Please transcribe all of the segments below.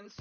difference.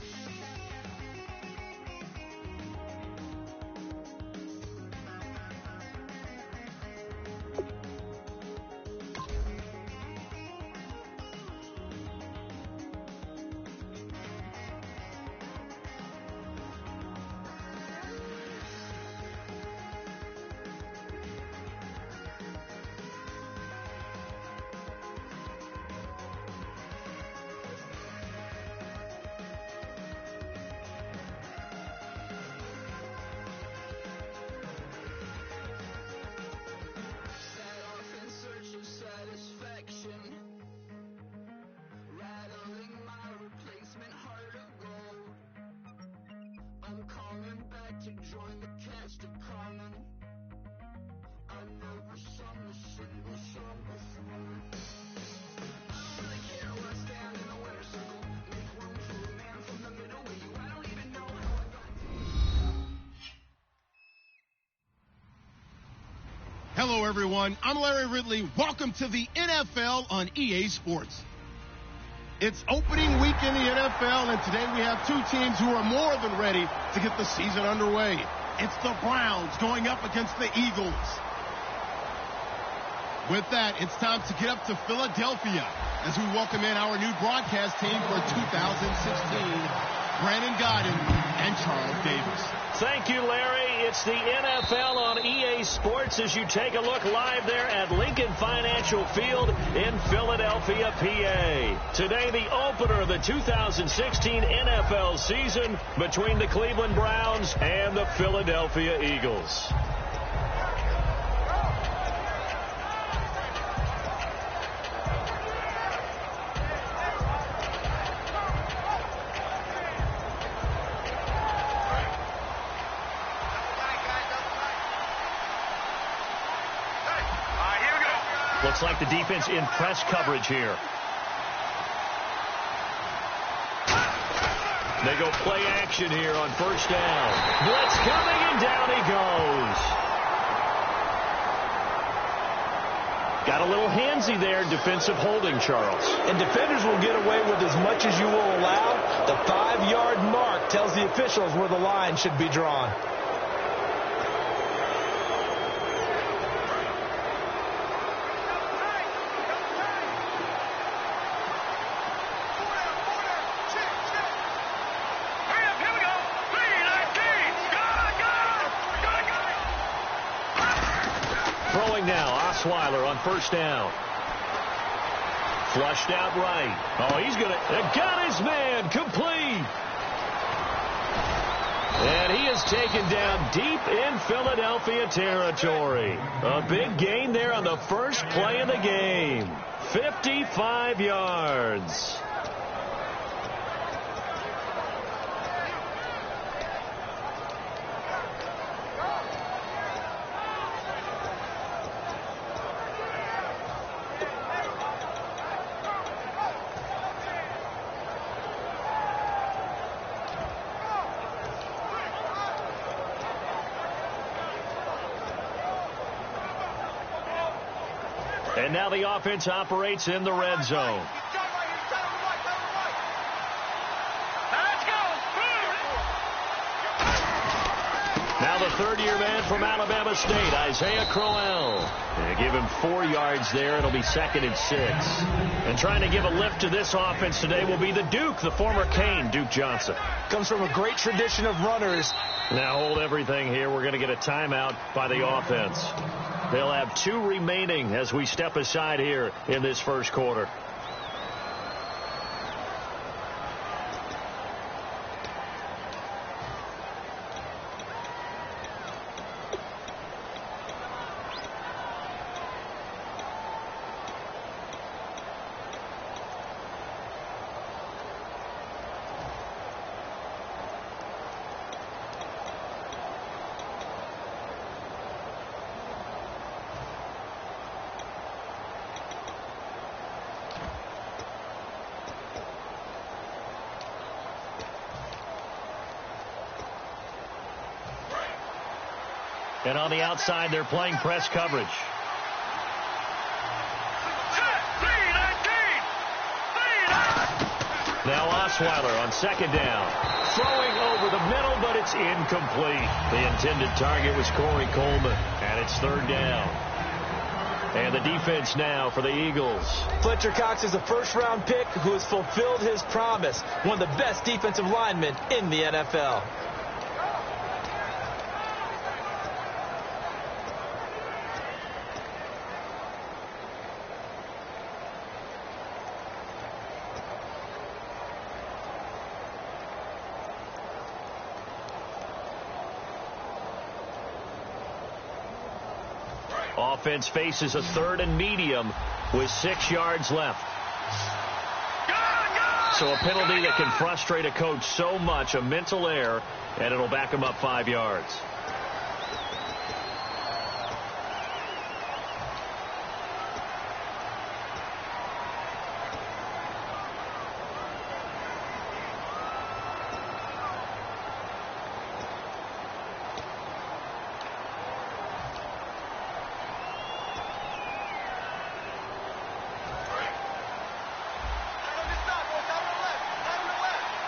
Hello, everyone. I'm Larry Ridley. Welcome to the NFL on EA Sports. It's opening week in the NFL, and today we have two teams who are more than ready to get the season underway. It's the Browns going up against the Eagles. With that, it's time to get up to Philadelphia as we welcome in our new broadcast team for 2016, Brandon Godden and Charles Davis. Thank you, Larry. It's the NFL on EA Sports as you take a look live there at Lincoln Financial Field in Philadelphia, PA. Today, the opener of the 2016 NFL season between the Cleveland Browns and the Philadelphia Eagles. Looks like the defense in press coverage here. They go play action here on first down. Blitz coming, and down he goes. Got a little handsy there, defensive holding, Charles. And defenders will get away with as much as you will allow. The 5-yard mark tells the officials where the line should be drawn. Osweiler on first down. Flushed out right. Oh, he's going to got his man complete. And he is taken down deep in Philadelphia territory. A big gain there on the first play of the game. 55 yards. And now the offense operates in the red zone. Now the third-year man from Alabama State, Isaiah Crowell. They give him 4 yards there. It'll be 2nd and 6. And trying to give a lift to this offense today will be the Duke, the former Cane, Duke Johnson. Comes from a great tradition of runners. Now hold everything here. We're going to get a timeout by the offense. They'll have 2 remaining as we step aside here in this first quarter. And on the outside, they're playing press coverage. Now Osweiler on second down. Throwing over the middle, but it's incomplete. The intended target was Corey Coleman, and it's third down. And the defense now for the Eagles. Fletcher Cox is a first-round pick who has fulfilled his promise. One of the best defensive linemen in the NFL. Offense faces a third and medium with 6 yards left. So a penalty that can frustrate a coach so much, a mental error, and it'll back him up 5 yards.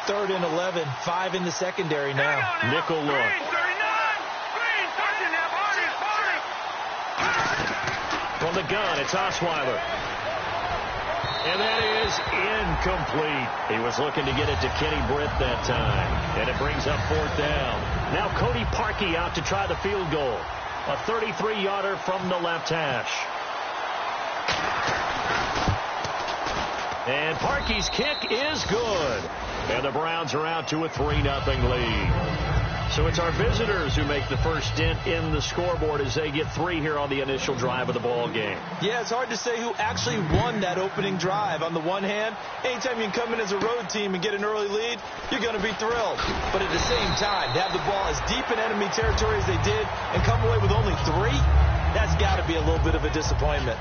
Third and 11, 5 in the secondary now. Nickel look. From the gun, it's Osweiler. And that is incomplete. He was looking to get it to Kenny Britt that time. And it brings up fourth down. Now Cody Parkey out to try the field goal. A 33-yarder from the left hash. And Parkey's kick is good. And the Browns are out to a 3-0 lead. So it's our visitors who make the first dent in the scoreboard as they get 3 here on the initial drive of the ball game. Yeah, it's hard to say who actually won that opening drive. On the one hand, anytime you can come in as a road team and get an early lead, you're going to be thrilled. But at the same time, to have the ball as deep in enemy territory as they did and come away with only 3, that's got to be a little bit of a disappointment.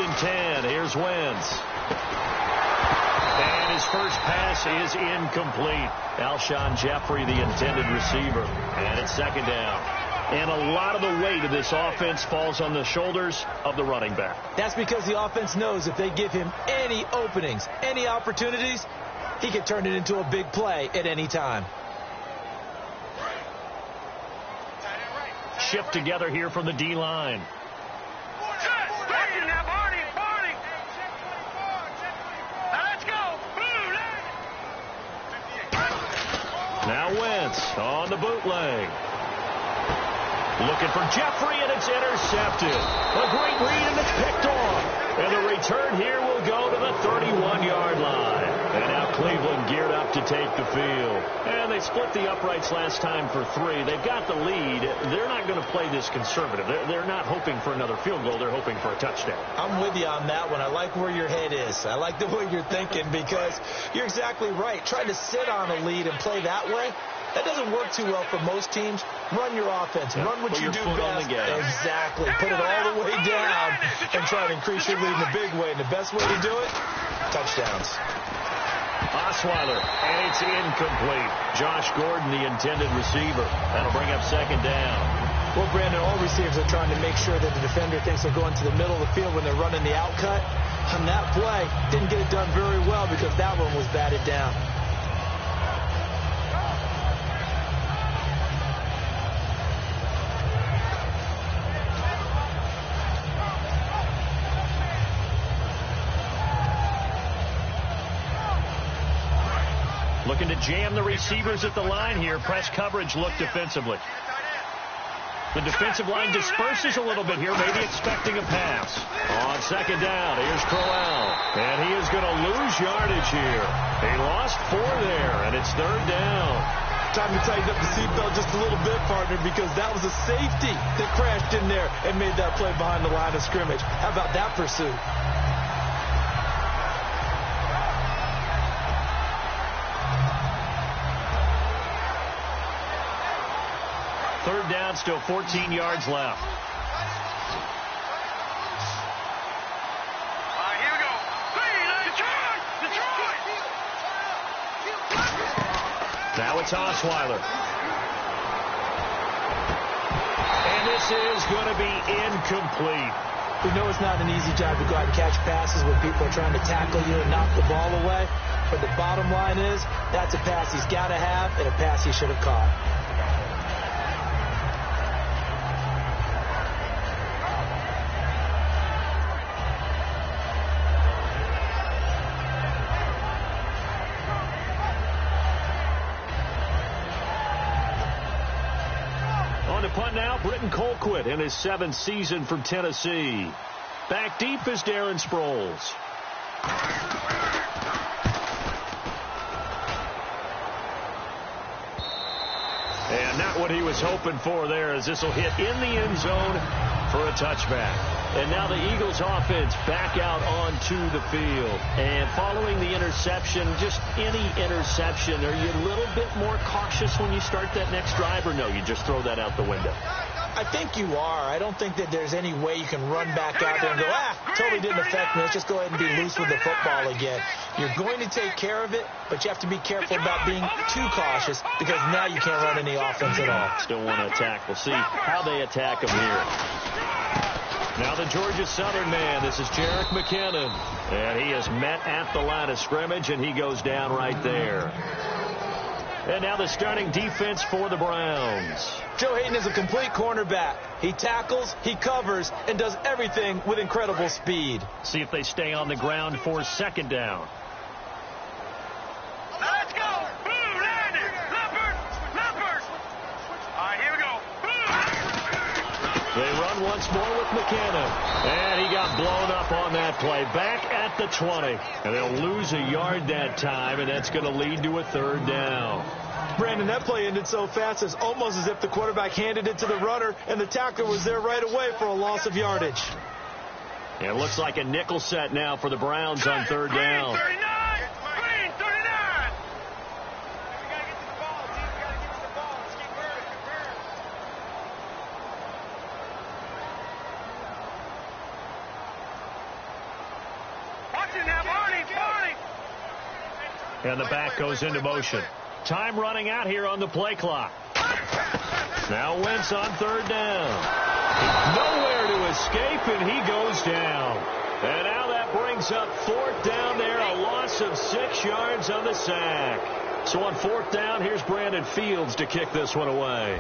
And 10. Here's Wentz. And his first pass is incomplete. Alshon Jeffrey, the intended receiver. And it's second down. And a lot of the weight of this offense falls on the shoulders of the running back. That's because the offense knows if they give him any openings, any opportunities, he can turn it into a big play at any time. Shift together here from the D-line. Now Wentz on the bootleg. Looking for Jeffrey, and it's intercepted. A great read, and it's picked off. And the return here will go to the 31-yard line. And now Cleveland geared up to take the field. And they split the uprights last time for 3. They've got the lead. They're not going to play this conservative. They're not hoping for another field goal. They're hoping for a touchdown. I'm with you on that one. I like where your head is. I like the way you're thinking because you're exactly right. Trying to sit on a lead and play that way, that doesn't work too well for most teams. Run your offense. Yeah, run what you do best. Exactly. Put it all the way down and try to increase your lead in a big way. And the best way to do it, touchdowns. Osweiler, and it's incomplete. Josh Gordon, the intended receiver. That'll bring up second down. Well, Brandon, all receivers are trying to make sure that the defender thinks they're going to the middle of the field when they're running the out cut. On that play, didn't get it done very well because that one was batted down. Looking to jam the receivers at the line here. Press coverage look defensively. The defensive line disperses a little bit here, maybe expecting a pass. On second down, here's Crowell. And he is going to lose yardage here. He lost 4 there, and it's third down. Time to tighten up the seatbelt just a little bit, partner, because that was a safety that crashed in there and made that play behind the line of scrimmage. How about that pursuit? third down, still 14 yards left. Here we go. Detroit! Now it's Osweiler. And this is going to be incomplete. We know it's not an easy job to go out and catch passes when people are trying to tackle you and knock the ball away. But the bottom line is, that's a pass he's got to have and a pass he should have caught. On to punt now, Britton Colquitt in his 7th season from Tennessee. Back deep is Darren Sproles. And not what he was hoping for there, as this will hit in the end zone for a touchback. And now the Eagles offense back out onto the field. And following the interception, just any interception, are you a little bit more cautious when you start that next drive, or no, you just throw that out the window? I think you are. I don't think that there's any way you can run back out there and go, totally didn't affect me. Let's just go ahead and be loose with the football again. You're going to take care of it, but you have to be careful about being too cautious, because now you can't run any offense at all. Still want to attack. We'll see how they attack him here. Now the Georgia Southern man. This is Jerick McKinnon. And he is met at the line of scrimmage, and he goes down right there. And now the starting defense for the Browns. Joe Hayden is a complete cornerback. He tackles, he covers, and does everything with incredible speed. See if they stay on the ground for second down. Let's go! Boom, landed! Leopard! All right, here we go. They run once more with McKinnon. And he got blown up on that play. Back at the 20. And they'll lose a yard that time, and that's going to lead to a third down. Brandon, that play ended so fast, it's almost as if the quarterback handed it to the runner, and the tackler was there right away for a loss of yardage. It looks like a nickel set now for the Browns on third down. Green 39! Green 39! Watch it now, Barney! And the back goes into motion. Time running out here on the play clock. Now Wentz on third down. Nowhere to escape, and he goes down. And now that brings up fourth down there, a loss of 6 yards on the sack. So on fourth down, here's Brandon Fields to kick this one away.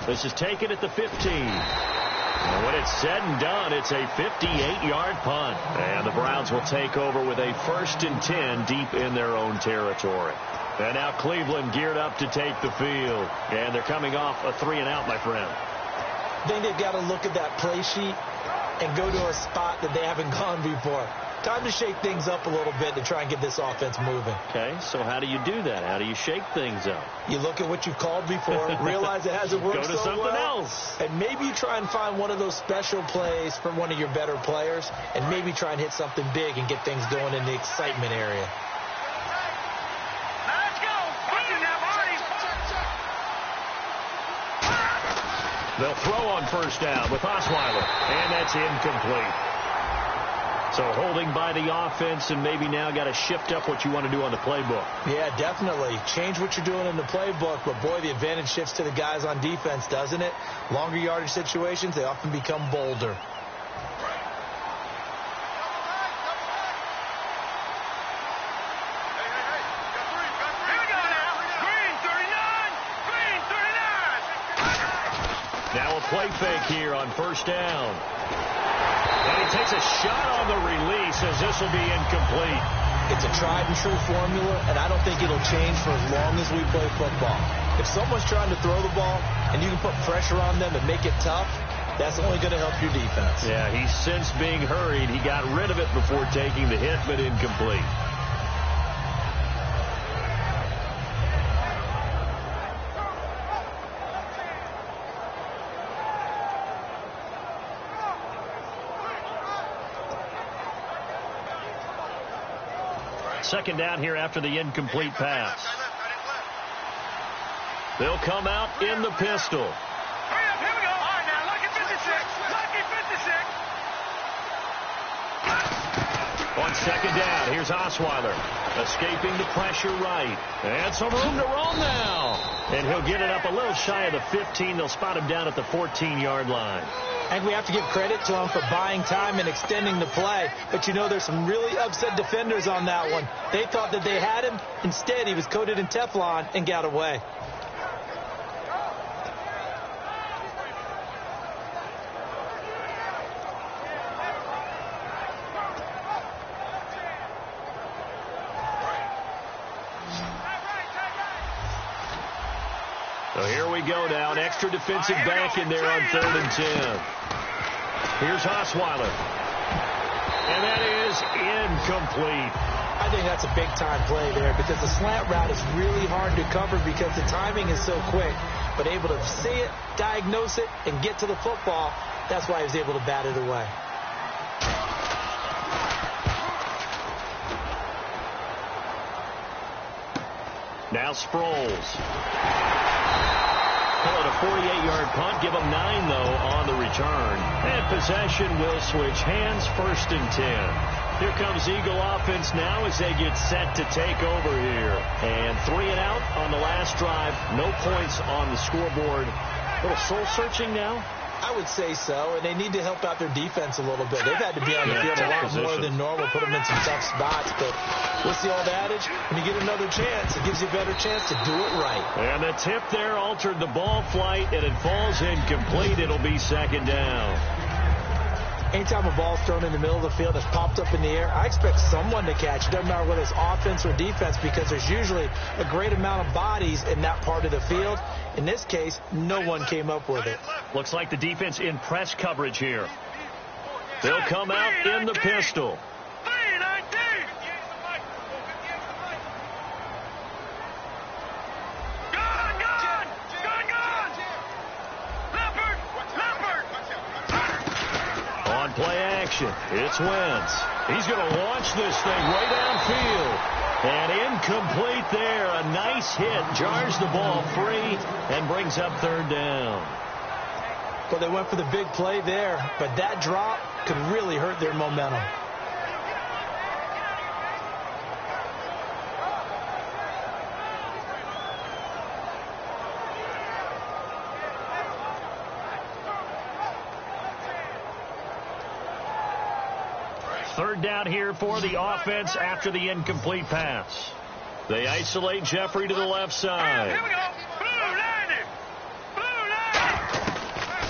This is taken at the 15. And when it's said and done, it's a 58-yard punt. And the Browns will take over with a 1st and 10 deep in their own territory. And now Cleveland geared up to take the field. And they're coming off a 3-and-out, my friend. I think they've got to look at that play sheet and go to a spot that they haven't gone before. Time to shake things up a little bit to try and get this offense moving. Okay, so how do you do that? How do you shake things up? You look at what you've called before, realize it hasn't worked so well. Go to something else. And maybe you try and find one of those special plays from one of your better players, and maybe try and hit something big and get things going in the excitement area. Let's go! Watch it now, Barney! They'll throw on first down with Osweiler, and that's incomplete. So holding by the offense, and maybe now got to shift up what you want to do on the playbook. Yeah, definitely. Change what you're doing in the playbook, but boy, the advantage shifts to the guys on defense, doesn't it? Longer yardage situations, they often become bolder. Now a play fake here on first down. And he takes a shot on the release, as this will be incomplete. It's a tried and true formula, and I don't think it'll change for as long as we play football. If someone's trying to throw the ball and you can put pressure on them and make it tough, that's only going to help your defense. Yeah, he's since being hurried. He got rid of it before taking the hit, but incomplete. Second down here after the incomplete pass. They'll come out in the pistol. Hurry up, here we go. All right, now, lucky 56. Lucky 56. On second down, here's Osweiler. Escaping the pressure right. And some room to roam now. And he'll get it up a little shy of the 15. They'll spot him down at the 14-yard line. I think we have to give credit to him for buying time and extending the play. But, you know, there's some really upset defenders on that one. They thought that they had him. Instead, he was coated in Teflon and got away. So here we go now. An extra defensive back in there on 3rd and 10. Here's Osweiler. And that is incomplete. I think that's a big-time play there because the slant route is really hard to cover because the timing is so quick. But able to see it, diagnose it, and get to the football, that's why he was able to bat it away. Now Sproles. Call it a 48-yard punt. Give them 9, though, on the return. And possession will switch hands. 1st and 10. Here comes Eagle offense now as they get set to take over here. And 3 and out on the last drive. No points on the scoreboard. A little soul-searching now. I would say so, and they need to help out their defense a little bit. They've had to be on the field a lot more than normal, put them in some tough spots. But what's the old adage? When you get another chance, it gives you a better chance to do it right. And the tip there altered the ball flight, and it falls incomplete. It'll be 2nd down. Anytime a ball's thrown in the middle of the field that's popped up in the air, I expect someone to catch it. Doesn't matter whether it's offense or defense because there's usually a great amount of bodies in that part of the field. In this case, no one came up with it. Looks like the defense in press coverage here. They'll come out in the pistol. On play action, it's Wentz. He's going to launch this thing way downfield. And incomplete there. A nice hit. Jars the ball free and brings up 3rd down. Well, they went for the big play there, but that drop could really hurt their momentum. Third down here for the offense after the incomplete pass. They isolate Jeffrey to the left side. Here we go. Blue line.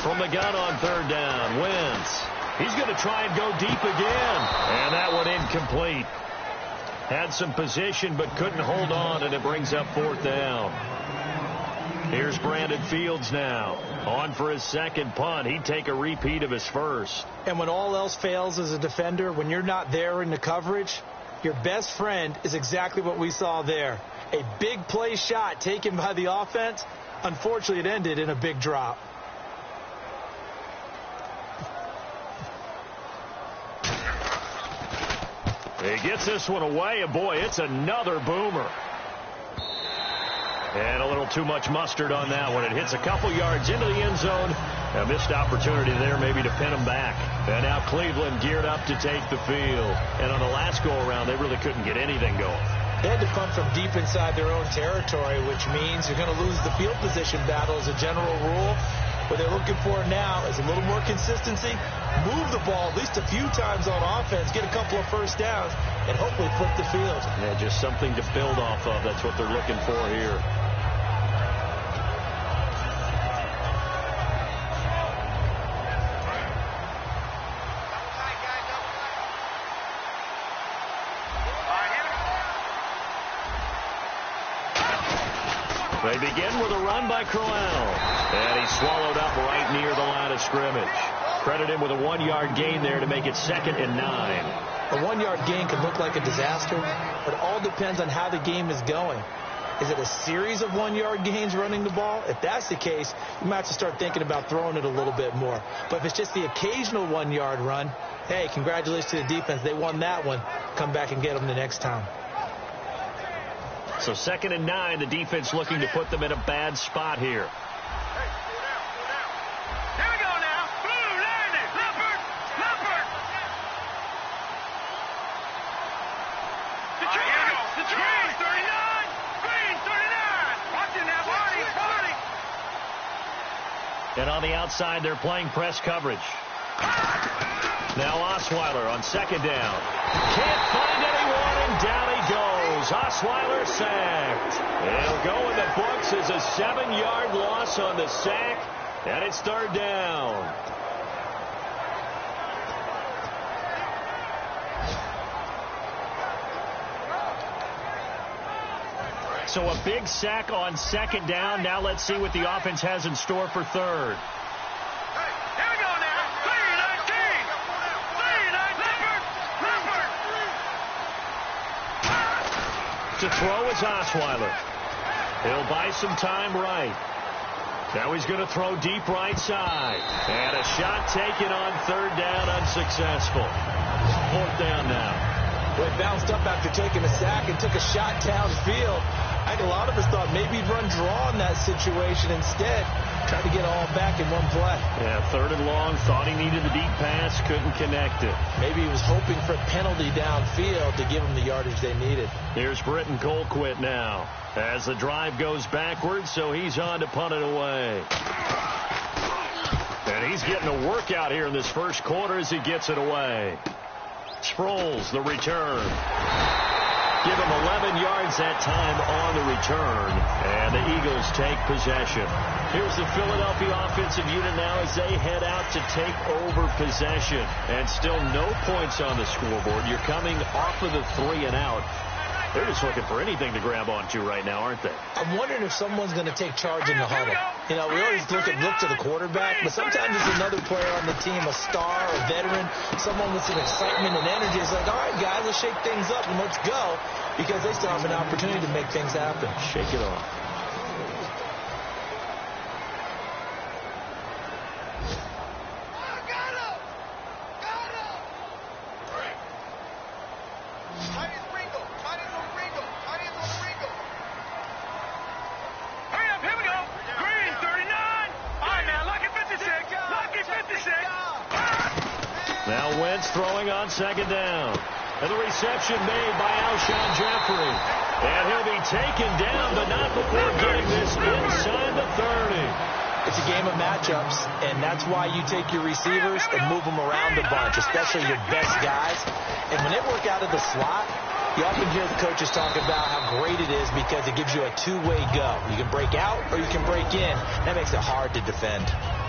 From the gun on 3rd down, Wentz. He's going to try and go deep again. And that one incomplete. Had some position but couldn't hold on, and it brings up 4th down. Here's Brandon Fields now. On for his 2nd punt. He'd take a repeat of his 1st. And when all else fails as a defender, when you're not there in the coverage, your best friend is exactly what we saw there. A big play shot taken by the offense. Unfortunately, it ended in a big drop. He gets this one away, and boy, it's another boomer. And a little too much mustard on that one. It hits a couple yards into the end zone. A missed opportunity there maybe to pin them back. And now Cleveland geared up to take the field. And on the last go-around, they really couldn't get anything going. They had to punt from deep inside their own territory, which means you're going to lose the field position battle as a general rule. What they're looking for now is a little more consistency, move the ball at least a few times on offense, get a couple of first downs, and hopefully flip the field. Yeah, just something to build off of. That's what they're looking for here. They begin with a run by Crowell. And he's swallowed up right near the line of scrimmage. Credit him with a 1-yard gain there to make it 2nd and 9. A 1-yard gain can look like a disaster, but it all depends on how the game is going. Is it a series of 1-yard gains running the ball? If that's the case, you might have to start thinking about throwing it a little bit more. But if it's just the occasional 1-yard run, hey, congratulations to the defense. They won that one. Come back and get them the next time. So 2nd and 9, the defense looking to put them in a bad spot here. Here we go now. Blue, landing. Leopard. Leopard. The Green, 39. Green, 39. Watching that. Party, party. And on the outside, they're playing press coverage. Now Osweiler on 2nd down. Can't find anyone, and down he goes. Osweiler sacked. It'll go in the books as a 7-yard loss on the sack, and it's 3rd down. So a big sack on 2nd down. Now let's see what the offense has in store for 3rd. To throw is Osweiler. He'll buy some time right. Now he's going to throw deep right side. And a shot taken on 3rd down, unsuccessful. 4th down now. Well, he bounced up after taking a sack and took a shot downfield. I think a lot of us thought maybe he'd run draw in that situation instead. Tried to get all back in one play. Yeah, 3rd and long. Thought he needed the deep pass. Couldn't connect it. Maybe he was hoping for a penalty downfield to give him the yardage they needed. Here's Britton Colquitt now as the drive goes backwards, so he's on to punt it away. And he's getting a workout here in this first quarter as he gets it away. Sproles, the return. Give him 11 yards that time on the return, and the Eagles take possession. Here's the Philadelphia offensive unit now as they head out to take over possession. And still no points on the scoreboard. You're coming off of the 3 and out. They're just looking for anything to grab onto right now, aren't they? I'm wondering if someone's going to take charge in the huddle. You know, we always look to the quarterback, but sometimes it's another player on the team, a star, a veteran, someone with some excitement and energy. It's like, all right, guys, let's shake things up and let's go, because they still have an opportunity to make things happen. Shake it off. Now Wentz throwing on 2nd down. And the reception made by Alshon Jeffrey. And he'll be taken down, but not before getting this inside the 30. It's a game of matchups, and that's why you take your receivers and move them around a bunch, especially your best guys. And when they work out of the slot, you often hear the coaches talk about how great it is because it gives you a two-way go. You can break out or you can break in. That makes it hard to defend.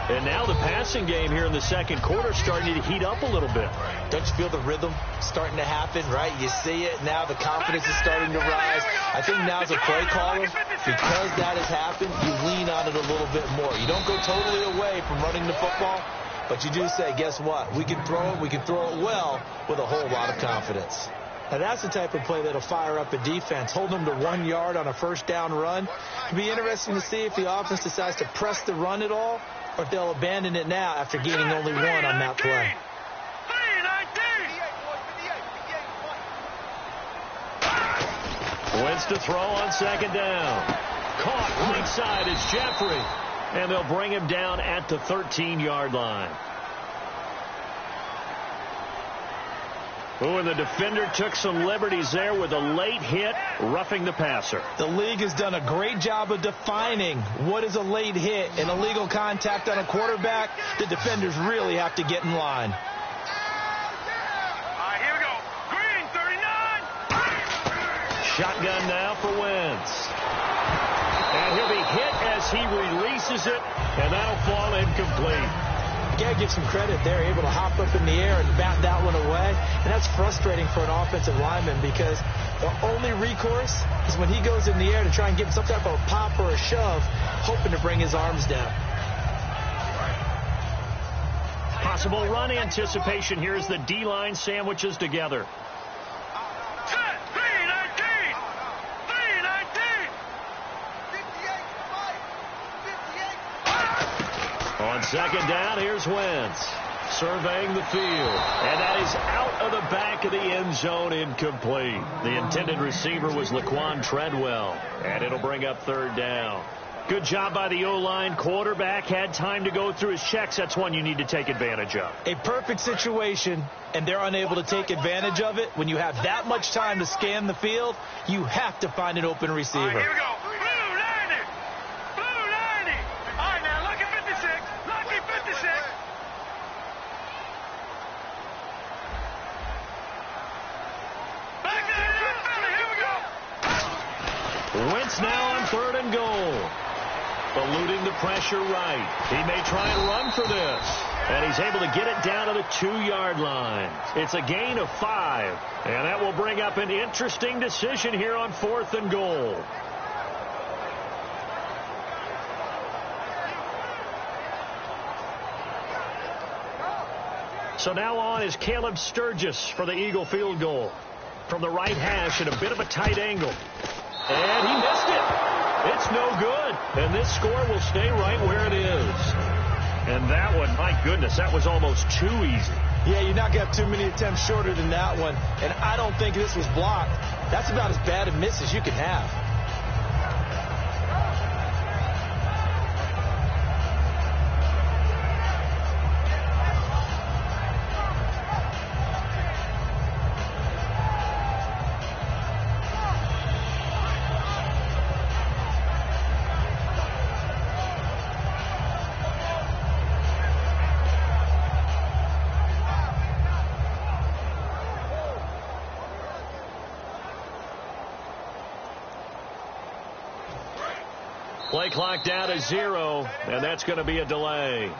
And now the passing game here in the second quarter starting to heat up a little bit. Don't you feel the rhythm starting to happen, right? You see it now. The confidence is starting to rise. I think now as a play caller, because that has happened, you lean on it a little bit more. You don't go totally away from running the football, but you do say, guess what? We can throw it. We can throw it well with a whole lot of confidence. Now, that's the type of play that'll fire up a defense. Hold them to 1 yard on a first down run. It'll be interesting to see if the offense decides to press the run at all, or if they'll abandon it now after gaining only 1 on that play. Wentz to throw on 2nd down. Caught right side is Jeffrey. And they'll bring him down at the 13-yard line. Oh, and the defender took some liberties there with a late hit, roughing the passer. The league has done a great job of defining what is a late hit and illegal contact on a quarterback. The defenders really have to get in line. Here we go. Green, 39. Shotgun now for Wentz. And he'll be hit as he releases it, and that'll fall incomplete. You got to give some credit there, able to hop up in the air and bat that one away. And that's frustrating for an offensive lineman because the only recourse is when he goes in the air to try and get some type of a pop or a shove, hoping to bring his arms down. Possible run anticipation here as the D-line sandwiches together. On 2nd down, here's Wentz. surveying the field. And that is out of the back of the end zone, incomplete. The intended receiver was Laquan Treadwell. And it'll bring up third down. Good job by the O-line. Quarterback had time to go through his checks. That's one you need to take advantage of. A perfect situation, and they're unable to take advantage of it. When you have that much time to scan the field, you have to find an open receiver. All right, here we go. Blue 90. Blue 90. All right, now, lucky 56. Lucky 56. Back to the Philly. Here we go. Wentz now on third and goal. Eluding the pressure right. He may try and run for this. And he's able to get it down to the 2-yard line. It's a gain of 5. And that will bring up an interesting decision here on fourth and goal. So now on is Caleb Sturgis for the Eagle field goal. From the right hash at a bit of a tight angle. And he missed it. It's no good. And this score will stay right where it is. And that one, my goodness, that was almost too easy. Yeah, you're not going to have too many attempts shorter than that one. And I don't think this was blocked. That's about as bad a miss as you can have. Play clock down to 0, and that's going to be a delay.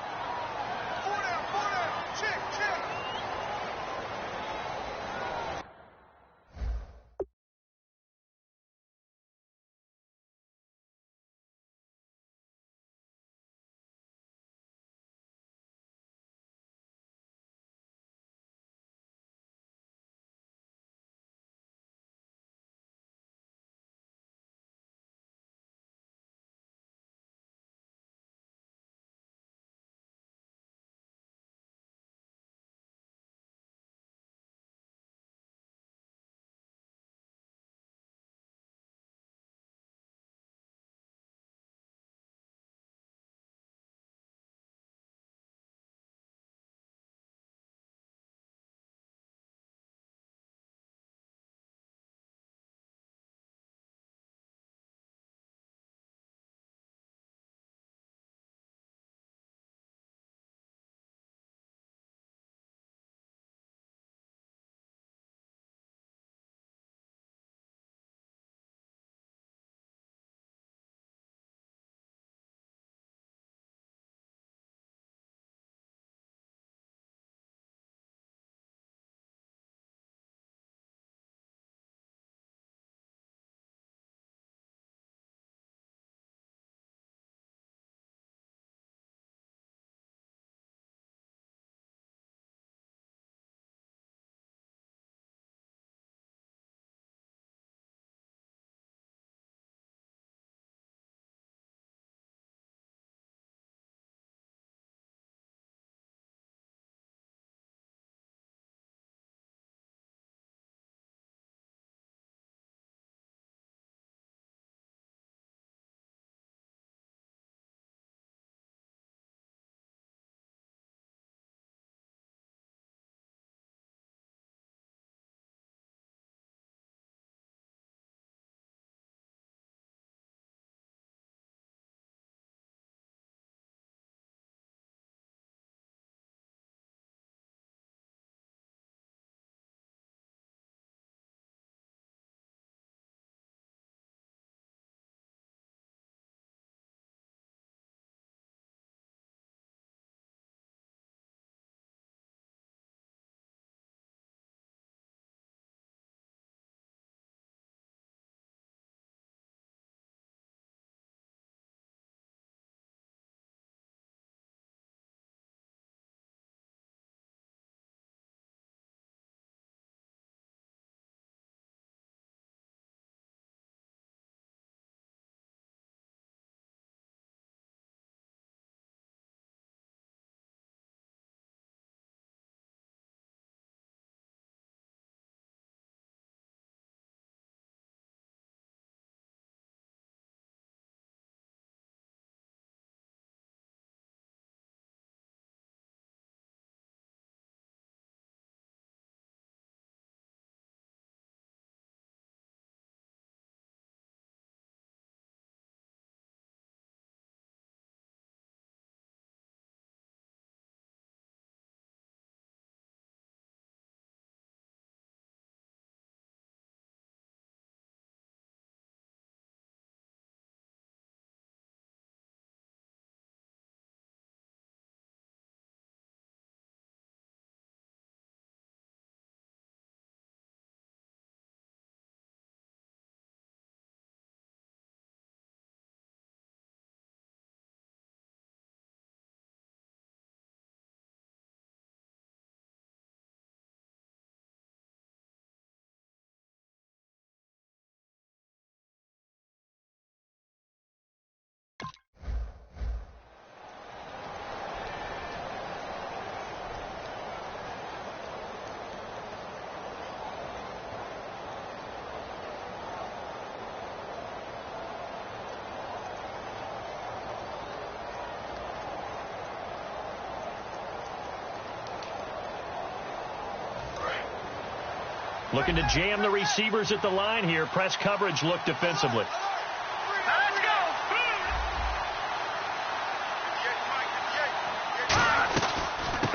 Looking to jam the receivers at the line here. Press coverage look defensively. Let's go.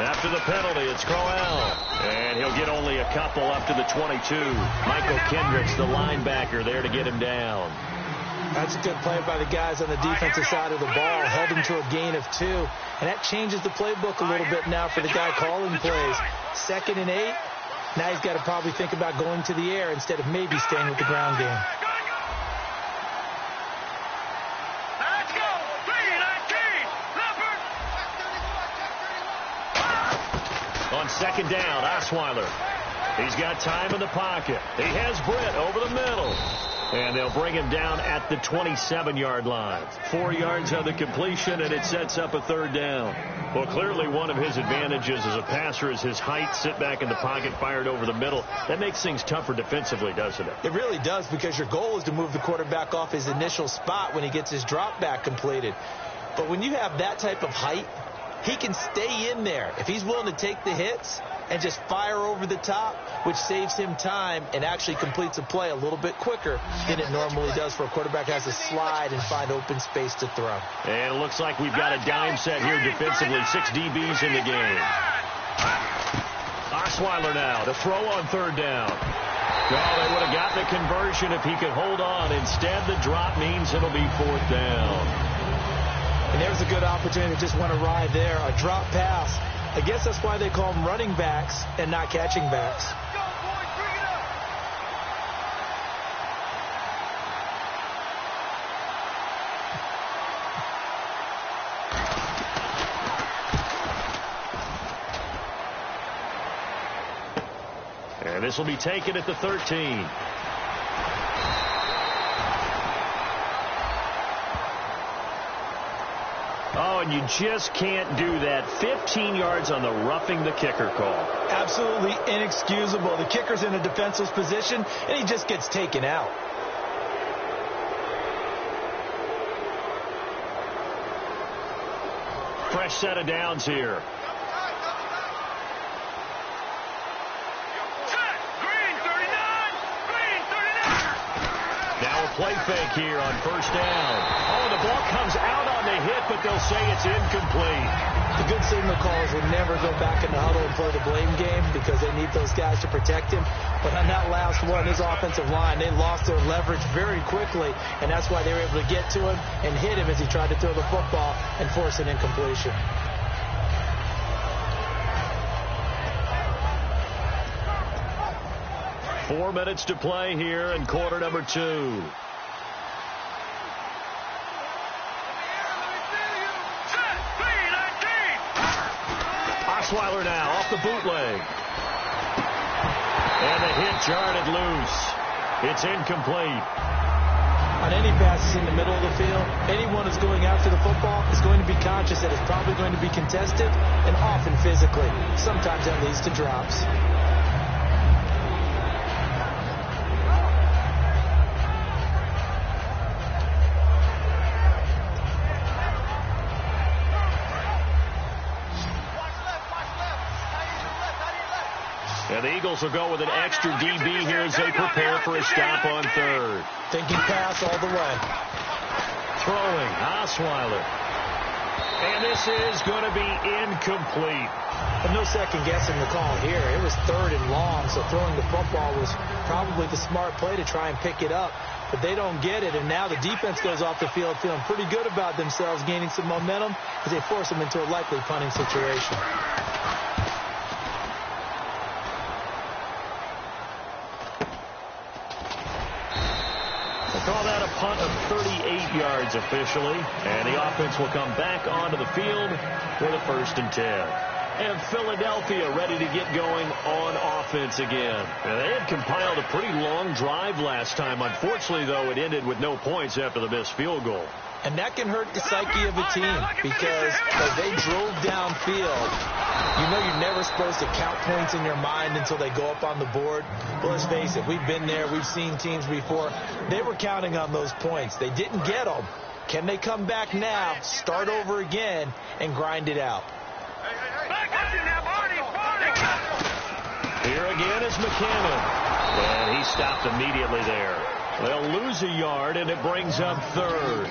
After the penalty, it's Crowell. And he'll get only a couple up to the 22. Michael Kendricks, the linebacker, there to get him down. That's a good play by the guys on the defensive side of the ball. Held him to a gain of 2. And that changes the playbook a little bit now for the guy calling plays. 2nd and 8. Now he's got to probably think about going to the air instead of maybe staying with the ground game. Let's go. 3-19. Leopard. On 2nd down, Osweiler. He's got time in the pocket. He has Britt over the middle. And they'll bring him down at the 27-yard line. 4 yards on the completion, and it sets up a 3rd down. Well, clearly one of his advantages as a passer is his height. Sit back in the pocket, fired over the middle. That makes things tougher defensively, doesn't it? It really does, because your goal is to move the quarterback off his initial spot when he gets his drop back completed. But when you have that type of height, he can stay in there if he's willing to take the hits and just fire over the top, which saves him time and actually completes a play a little bit quicker than it normally does for a quarterback who has to slide and find open space to throw. And it looks like we've got a dime set here defensively. 6 DBs in the game. Osweiler now to throw on 3rd down. Oh, they would have got the conversion if he could hold on. Instead, the drop means it'll be 4th down. And there's a good opportunity to just want to ride there. A drop pass. I guess that's why they call them running backs and not catching backs. And this will be taken at the 13. Oh, and you just can't do that. 15 yards on the roughing the kicker call. Absolutely inexcusable. The kicker's in a defensive position, and he just gets taken out. Fresh set of downs here. Now a play fake here on 1st down. Oh, the ball comes out on the hit, but they'll say it's incomplete. The good signal callers will never go back in the huddle and play the blame game because they need those guys to protect him. But on that last one, his offensive line, they lost their leverage very quickly, and that's why they were able to get to him and hit him as he tried to throw the football and force an incompletion. Four minutes to play here in quarter number 2. Osweiler now off the bootleg. And the hit jarred it loose. It's incomplete. On any passes in the middle of the field, anyone who's going after the football is going to be conscious that it's probably going to be contested and often physically. Sometimes that leads to drops. And the Eagles will go with an extra DB here as they prepare for a stop on 3rd. Thinking pass all the way. Throwing, Osweiler. And this is going to be incomplete. But no second guessing the call here. It was 3rd and long, so throwing the football was probably the smart play to try and pick it up. But they don't get it, and now the defense goes off the field feeling pretty good about themselves, gaining some momentum as they force them into a likely punting situation. Call that a punt of 38 yards officially. And the offense will come back onto the field for the 1st and 10. And Philadelphia ready to get going on offense again. And they had compiled a pretty long drive last time. Unfortunately, though, it ended with no points after the missed field goal. And that can hurt the psyche of a team because as they drove downfield, you know you're never supposed to count points in your mind until they go up on the board. Well, let's face it, we've been there. We've seen teams before. They were counting on those points. They didn't get them. Can they come back now, start over again, and grind it out? Here again is McKinnon. And he stopped immediately there. They'll lose a yard, and it brings up third.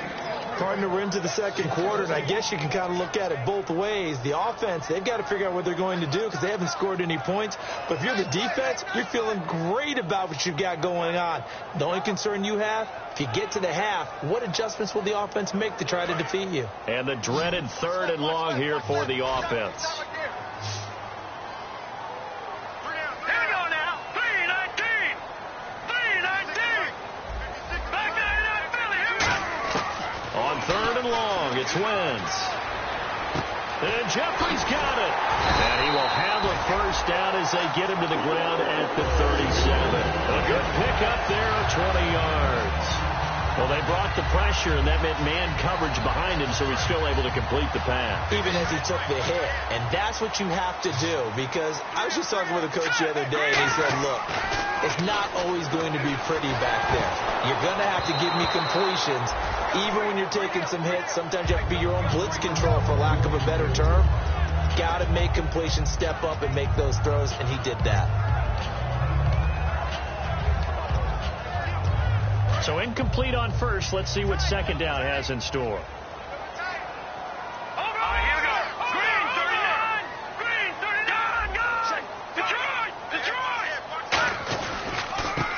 Partner, we're into the second quarter, and I guess you can kind of look at it both ways. The offense, they've got to figure out what they're going to do because they haven't scored any points. But if you're the defense, you're feeling great about what you've got going on. The only concern you have, if you get to the half, what adjustments will the offense make to try to defeat you? And the dreaded 3rd and long here for the offense. On 3rd and long, it's Wentz. And Jeffrey's got it. And he will have a first down as they get him to the ground at the 37. A good pickup there of 20 yards. Well, they brought the pressure, and that meant man coverage behind him, so he's still able to complete the pass. Even as he took the hit. And that's what you have to do, because I was just talking with a coach the other day, and he said, look, it's not always going to be pretty back there. You're going to have to give me completions. Even when you're taking some hits, sometimes you have to be your own blitz control, for lack of a better term. Got to make completions, step up, and make those throws, and he did that. So incomplete on first. Let's see what second down has in store.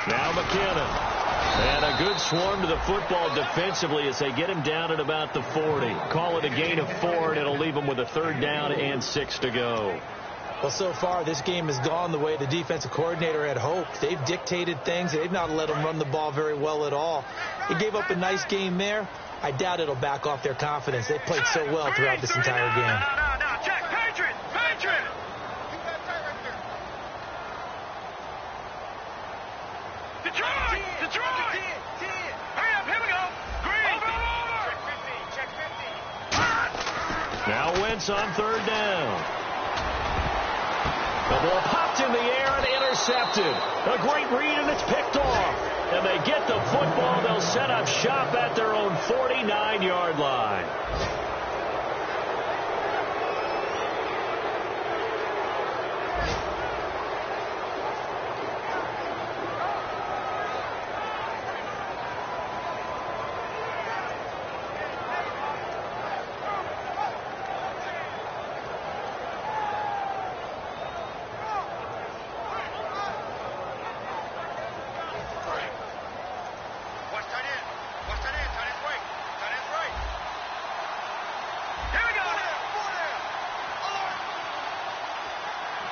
Now McKinnon. And a good swarm to the football defensively as they get him down at about the 40. Call it a gain of 4, and it'll leave him with a 3rd down and 6 to go. Well, so far, this game has gone the way the defensive coordinator had hoped. They've dictated things. They've not let them run the ball very well at all. They gave up a nice game there. I doubt it'll back off their confidence. They played so well throughout this entire game. Check, Patriot! Patriot! Detroit! Detroit! Hurry up, here we go! Green! Over! Check 50! Now Wentz on 3rd down. The ball popped in the air and intercepted. A great read, and it's picked off. And they get the football. They'll set up shop at their own 49-yard line.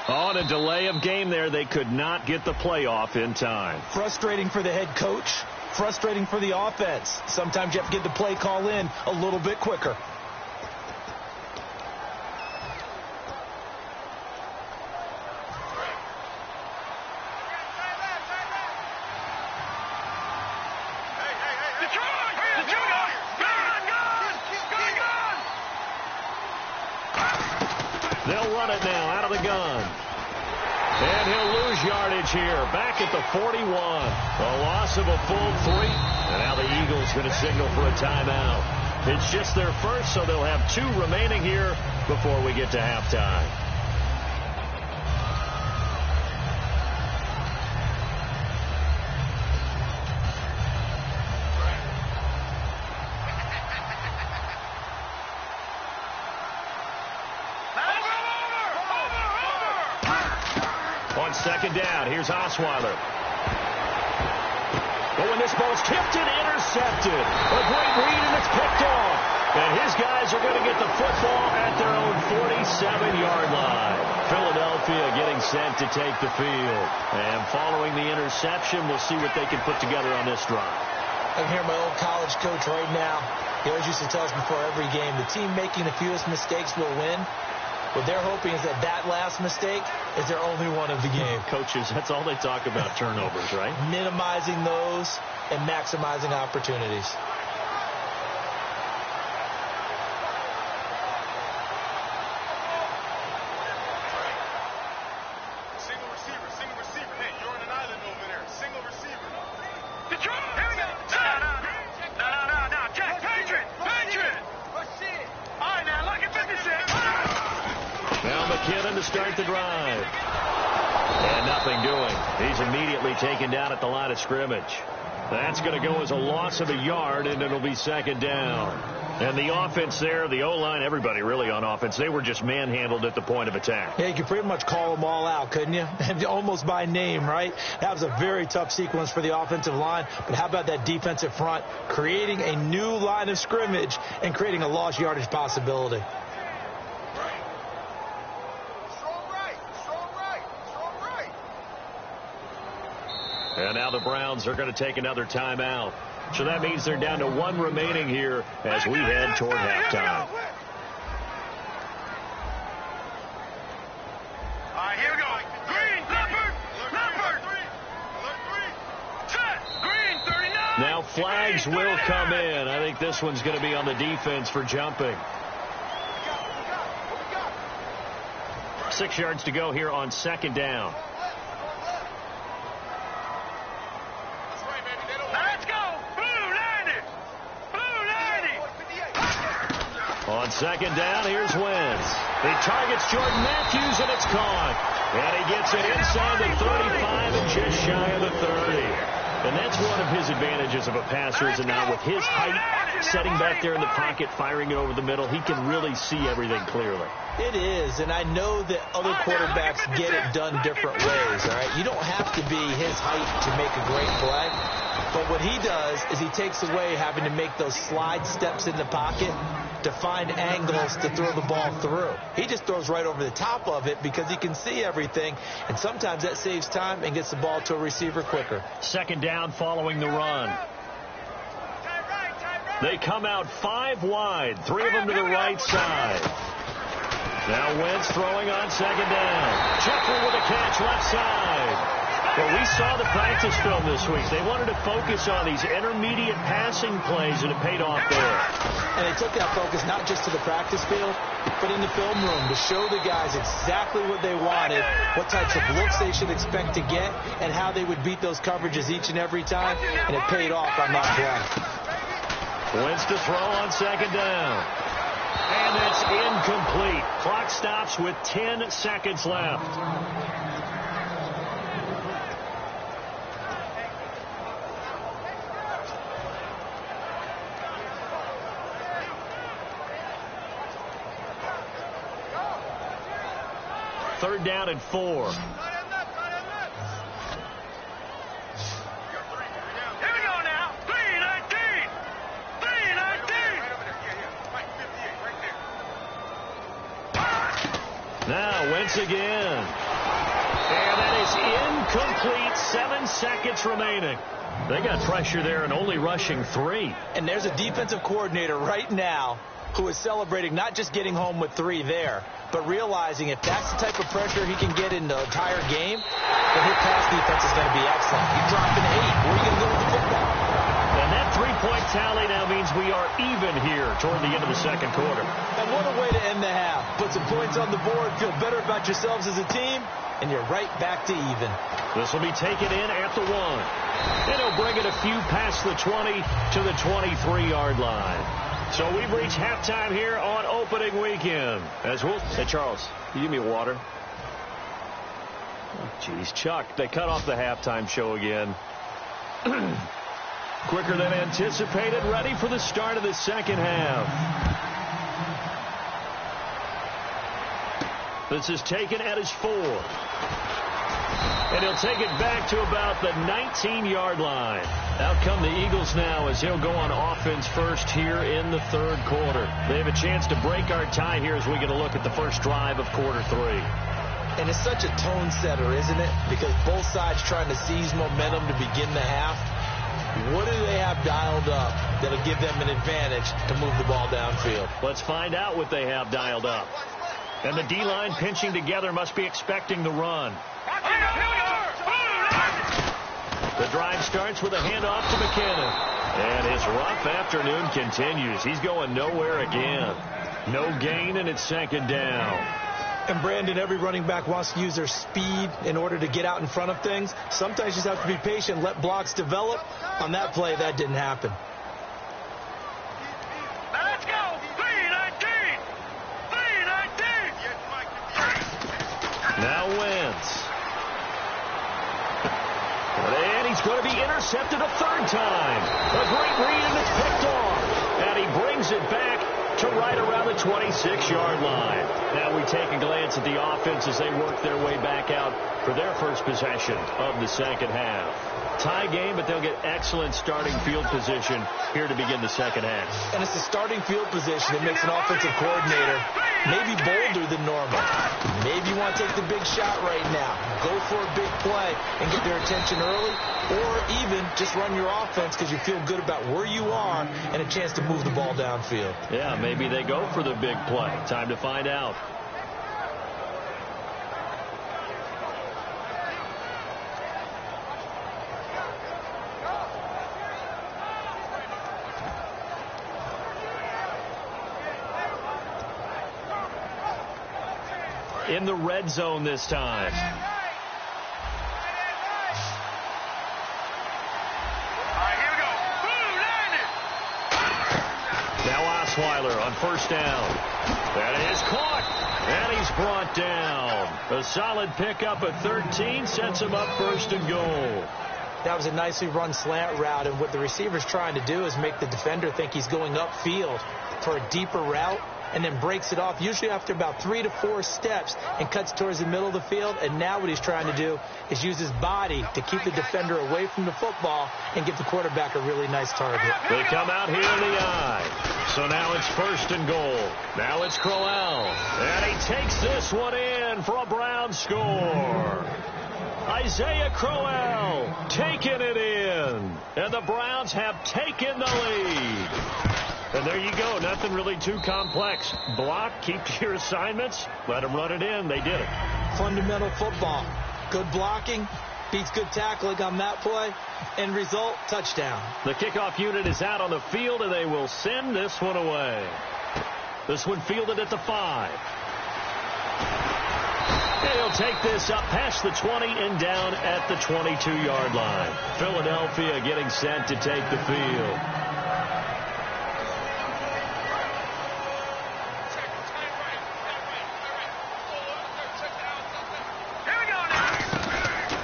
On a delay of game there, they could not get the playoff in time. Frustrating for the head coach. Frustrating for the offense. Sometimes you have to get the play call in a little bit quicker. They'll run it now out of the gun. And he'll lose yardage here. Back at the 41. A loss of a full 3. And now the Eagles going to signal for a timeout. It's just their first, so they'll have 2 remaining here before we get to halftime. Second down. Here's Osweiler. But when this ball's tipped and intercepted, a great read, and it's picked off. And his guys are going to get the football at their own 47-yard line. Philadelphia getting set to take the field. And following the interception, we'll see what they can put together on this drive. I can hear my old college coach right now. He always used to tell us before every game, the team making the fewest mistakes will win. What they're hoping is that that last mistake is their only one of the game. Coaches, that's all they talk about, turnovers, right? Minimizing those and maximizing opportunities. Single receiver. Hey, you're on an island over there. Single receiver. Detroit! Here we go. No. Check. Patriot. All right, now, look at 56. Now McKinnon to start the drive. And nothing doing. He's immediately taken down at the line of scrimmage. That's going to go as a loss of a yard, and it'll be second down. And the offense there, the O-line, everybody really on offense, they were just manhandled at the point of attack. Yeah, you could pretty much call them all out, couldn't you? Almost by name, right? That was a very tough sequence for the offensive line. But how about that defensive front creating a new line of scrimmage and creating a lost yardage possibility? And now the Browns are going to take another timeout. So that means they're down to one remaining here as we head toward halftime. All right, here we go. Green, Leopard, Leopard. Set, Green, 39. Now flags will come in. I think this one's going to be on the defense for jumping. 6 yards to go here on second down. On second down, here's Wentz. He targets Jordan Matthews, and it's caught. And he gets it inside the 35 and just shy of the 30. And that's one of his advantages of a passer, is now with his height, setting back there in the pocket, firing it over the middle, he can really see everything clearly. It is, and I know that other quarterbacks get it done different ways, all right? You don't have to be his height to make a great play. But what he does is he takes away having to make those slide steps in the pocket to find angles to throw the ball through. He just throws right over the top of it because he can see everything, and sometimes that saves time and gets the ball to a receiver quicker. Second down following the run. They come out 5 wide, 3 of them to the right side. Now Wentz throwing on second down. Tuffler with a catch left side. Well, we saw the practice film this week. They wanted to focus on these intermediate passing plays, and it paid off there. And they took that focus not just to the practice field, but in the film room to show the guys exactly what they wanted, what types of looks they should expect to get, and how they would beat those coverages each and every time, and it paid off on that play. Wentz to throw on second down. And it's incomplete. Clock stops with 10 seconds left. Third down and 4. Here we go now. 319. 319. Now Wentz again. And that is incomplete. 7 seconds remaining. They got pressure there and only rushing 3. And there's a defensive coordinator right now who is celebrating not just getting home with 3 there, but realizing if that's the type of pressure he can get in the entire game, then his pass defense is going to be excellent. You're dropping 8. Where are you going to go with the football? And that 3-point tally now means we are even here toward the end of the second quarter. And what a way to end the half. Put some points on the board, feel better about yourselves as a team, and you're right back to even. This will be taken in at the 1. And he'll bring it a few past the 20 to the 23-yard line. So we've reached halftime here on opening weekend. Hey, Charles, can you give me water? Jeez, Chuck, they cut off the halftime show again. Quicker than anticipated, ready for the start of the second half. This is taken at his 4. And he'll take it back to about the 19-yard line. Out come the Eagles now as he'll go on offense first here in the third quarter. They have a chance to break our tie here as we get a look at the first drive of quarter 3. And it's such a tone setter, isn't it? Because both sides trying to seize momentum to begin the half. What do they have dialed up that'll give them an advantage to move the ball downfield? Let's find out what they have dialed up. And the D-line pinching together must be expecting the run. The drive starts with a handoff to McKinnon. And his rough afternoon continues. He's going nowhere again. No gain, and it's second down. And, Brandon, every running back wants to use their speed in order to get out in front of things. Sometimes you just have to be patient, let blocks develop. On that play, that didn't happen. Let's go. 319. 319. Now Wentz. intercepted a third time. A great read, and it's picked off. And he brings it back to right around the 26-yard line. Now we take a glance at the offense as they work their way back out for their first possession of the second half. Tie game, but they'll get excellent starting field position here to begin the second half. And it's the starting field position that makes an offensive coordinator maybe bolder than normal. Maybe you want to take the big shot right now. Go for a big play and get their attention early, or even just run your offense because you feel good about where you are and a chance to move the ball downfield. Yeah, maybe they go for the big play. Time to find out. In the red zone this time. All right, here we go. Boom, landed. Now Osweiler on first down. That is caught. And he's brought down. A solid pickup at 13 sets him up first and goal. That was a nicely run slant route, and what the receiver's trying to do is make the defender think he's going upfield for a deeper route, and then breaks it off, usually after about 3 to 4 steps, and cuts towards the middle of the field. And now what he's trying to do is use his body to keep the defender away from the football and give the quarterback a really nice target. They come out here in the eye. So now it's first and goal. Now it's Crowell. And he takes this one in for a Brown score. Isaiah Crowell taking it in. And the Browns have taken the lead. And there you go. Nothing really too complex. Block, keep to your assignments, let them run it in. They did it. Fundamental football. Good blocking beats good tackling on that play. End result, touchdown. The kickoff unit is out on the field, and they will send this one away. This one fielded at the 5. He'll take this up past the 20 and down at the 22-yard line. Philadelphia getting set to take the field.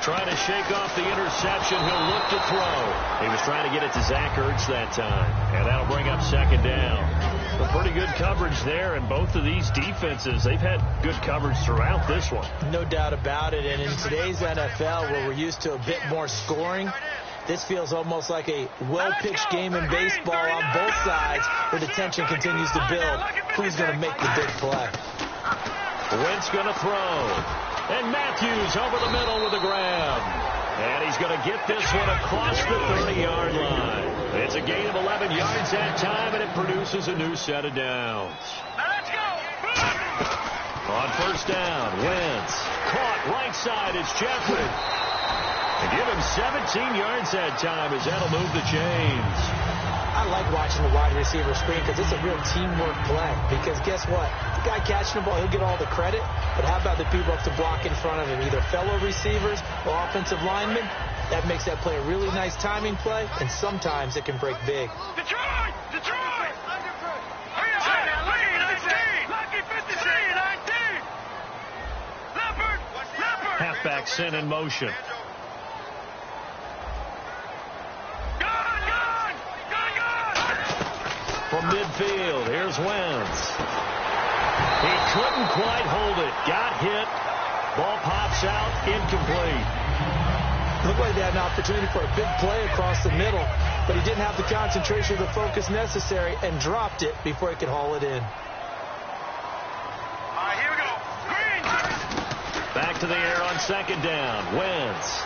Trying to shake off the interception. He'll look to throw. He was trying to get it to Zach Ertz that time. And that'll bring up second down. A pretty good coverage there. And both of these defenses, they've had good coverage throughout this one. No doubt about it. And in today's NFL, where we're used to a bit more scoring, this feels almost like a well-pitched game in baseball on both sides, where the tension continues to build. Who's going to make the big play? Wentz going to throw. And Matthews over the middle with a grab. And he's going to get this one across the 30-yard line. It's a gain of 11 yards that time, and it produces a new set of downs. Now let's go. On first down, Wentz. Caught right side. It's Jeffrey. And give him 17 yards that time as that'll move the chains. I like watching the wide receiver screen because it's a real teamwork play. Because guess what? The guy catching the ball, he'll get all the credit. But how about the people up to block in front of him, either fellow receivers or offensive linemen? That makes that play a really nice timing play, and sometimes it can break big. Detroit! Detroit! Lucky 56! 19! Leopard! Leopard! Halfback sent in motion. From midfield, here's Wentz. He couldn't quite hold it. Got hit. Ball pops out. Incomplete. Looked like they had an opportunity for a big play across the middle, but he didn't have the concentration or the focus necessary and dropped it before he could haul it in. All right, here we go. Green! Back to the air on second down. Wentz.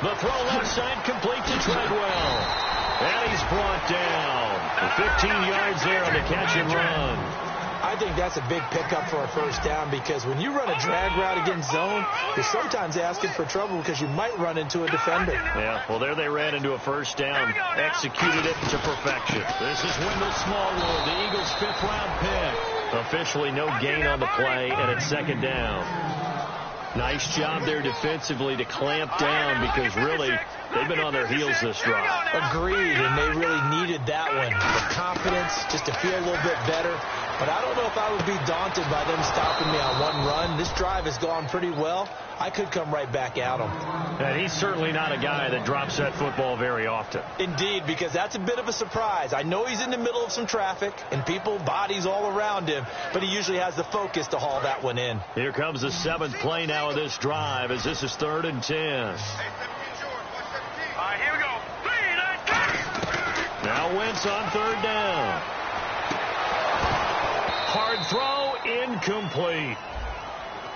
The throw left side complete to Treadwell. And he's brought down. 15 yards there on the catch and run. I think that's a big pickup for a first down, because when you run a drag route against zone, you're sometimes asking for trouble because you might run into a defender. Yeah, well, there they ran into a first down. Executed it to perfection. This is Wendell Smallwood, the Eagles' 5th-round pick. Officially no gain on the play, and it's second down. Nice job there defensively to clamp down, because really they've been on their heels this drive. Agreed, and they really needed that one. The confidence just to feel a little bit better. but I don't know if I would be daunted by them stopping me on one run. This drive has gone pretty well. I could come right back at him. And he's certainly not a guy that drops that football very often. Indeed, because that's a bit of a surprise. I know he's in the middle of some traffic and people, bodies all around him, but he usually has the focus to haul that one in. Here comes the 7th play now of this drive as this is 3rd and 10. All right, here we go. Now Wentz on 3rd down. Hard throw, incomplete.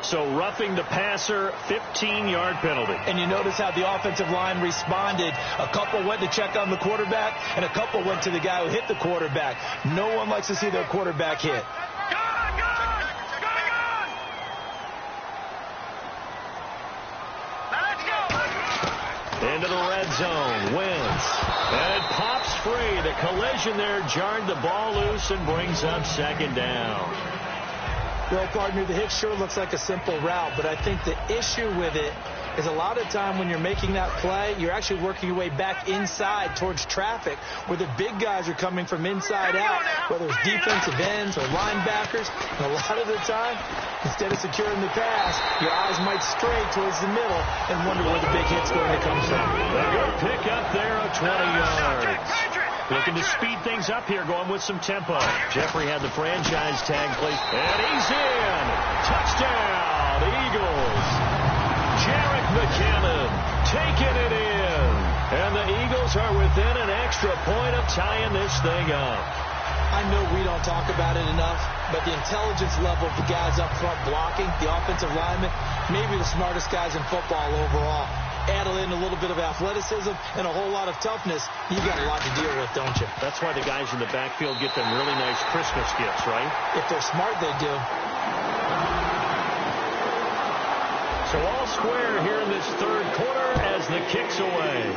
So roughing the passer, 15-yard penalty. And you notice how the offensive line responded. A couple went to check on the quarterback, and a couple went to the guy who hit the quarterback. No one likes to see their quarterback hit. Into the red zone, Wentz. And it pops free. The collision there jarred the ball loose and brings up 2nd down. Well, partner, the hit sure looks like a simple route, but I think the issue with it is a lot of time when you're making that play, you're actually working your way back inside towards traffic where the big guys are coming from inside out, whether it's defensive ends or linebackers. And a lot of the time, instead of securing the pass, your eyes might stray towards the middle and wonder where the big hit's going to come from. A good pick up there of 20 yards. Looking to speed things up here, going with some tempo. Jeffrey had the franchise tag placed, and he's in. Touchdown, Eagles. Jarek McCammon taking it in. And the Eagles are within an extra point of tying this thing up. I know we don't talk about it enough, but the intelligence level of the guys up front blocking, the offensive linemen, maybe the smartest guys in football overall. Add in a little bit of athleticism and a whole lot of toughness, you got a lot to deal with, don't you? That's why the guys in the backfield get them really nice Christmas gifts, right? If they're smart, they do. So all square here in this 3rd quarter as the kick's away.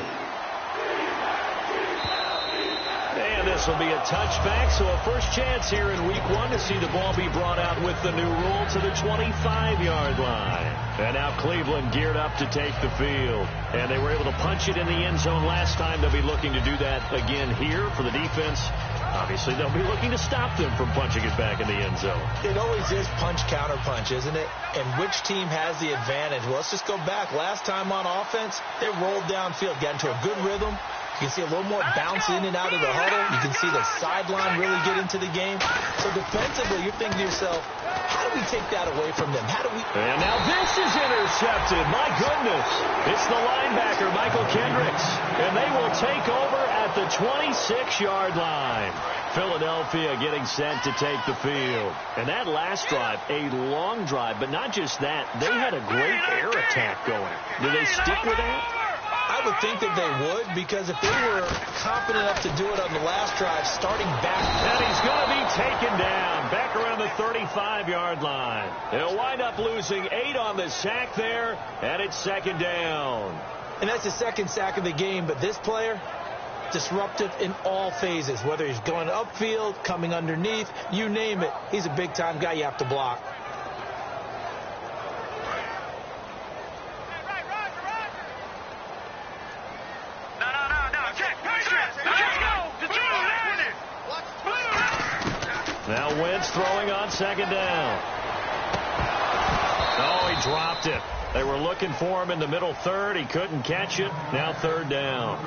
And this will be a touchback, so a first chance here in week 1 to see the ball be brought out with the new rule to the 25-yard line. And now Cleveland geared up to take the field. And they were able to punch it in the end zone last time. They'll be looking to do that again here for the defense. Obviously, they'll be looking to stop them from punching it back in the end zone. It always is punch-counter-punch, isn't it? And which team has the advantage? Well, let's just go back. Last time on offense, they rolled downfield, got into a good rhythm. You can see a little more bounce in and out of the huddle. You can see the sideline really get into the game. So defensively, you're thinking to yourself, how do we take that away from them? How do we... And now this is intercepted. My goodness. It's the linebacker, Michael Kendricks. And they will take over at the 26-yard line. Philadelphia getting set to take the field. And that last drive, a long drive, but not just that. They had a great air attack going. Do they stick with that? I would think that they would, because if they were confident enough to do it on the last drive, starting back... And he's going to be taken down back around the 35-yard line. They'll wind up losing 8 on the sack there, and it's 2nd down. And that's the 2nd sack of the game, but this player, disruptive in all phases, whether he's going upfield, coming underneath, you name it. He's a big-time guy you have to block. Now Wentz throwing on 2nd down. Oh, he dropped it. They were looking for him in the middle 3rd. He couldn't catch it. Now 3rd down.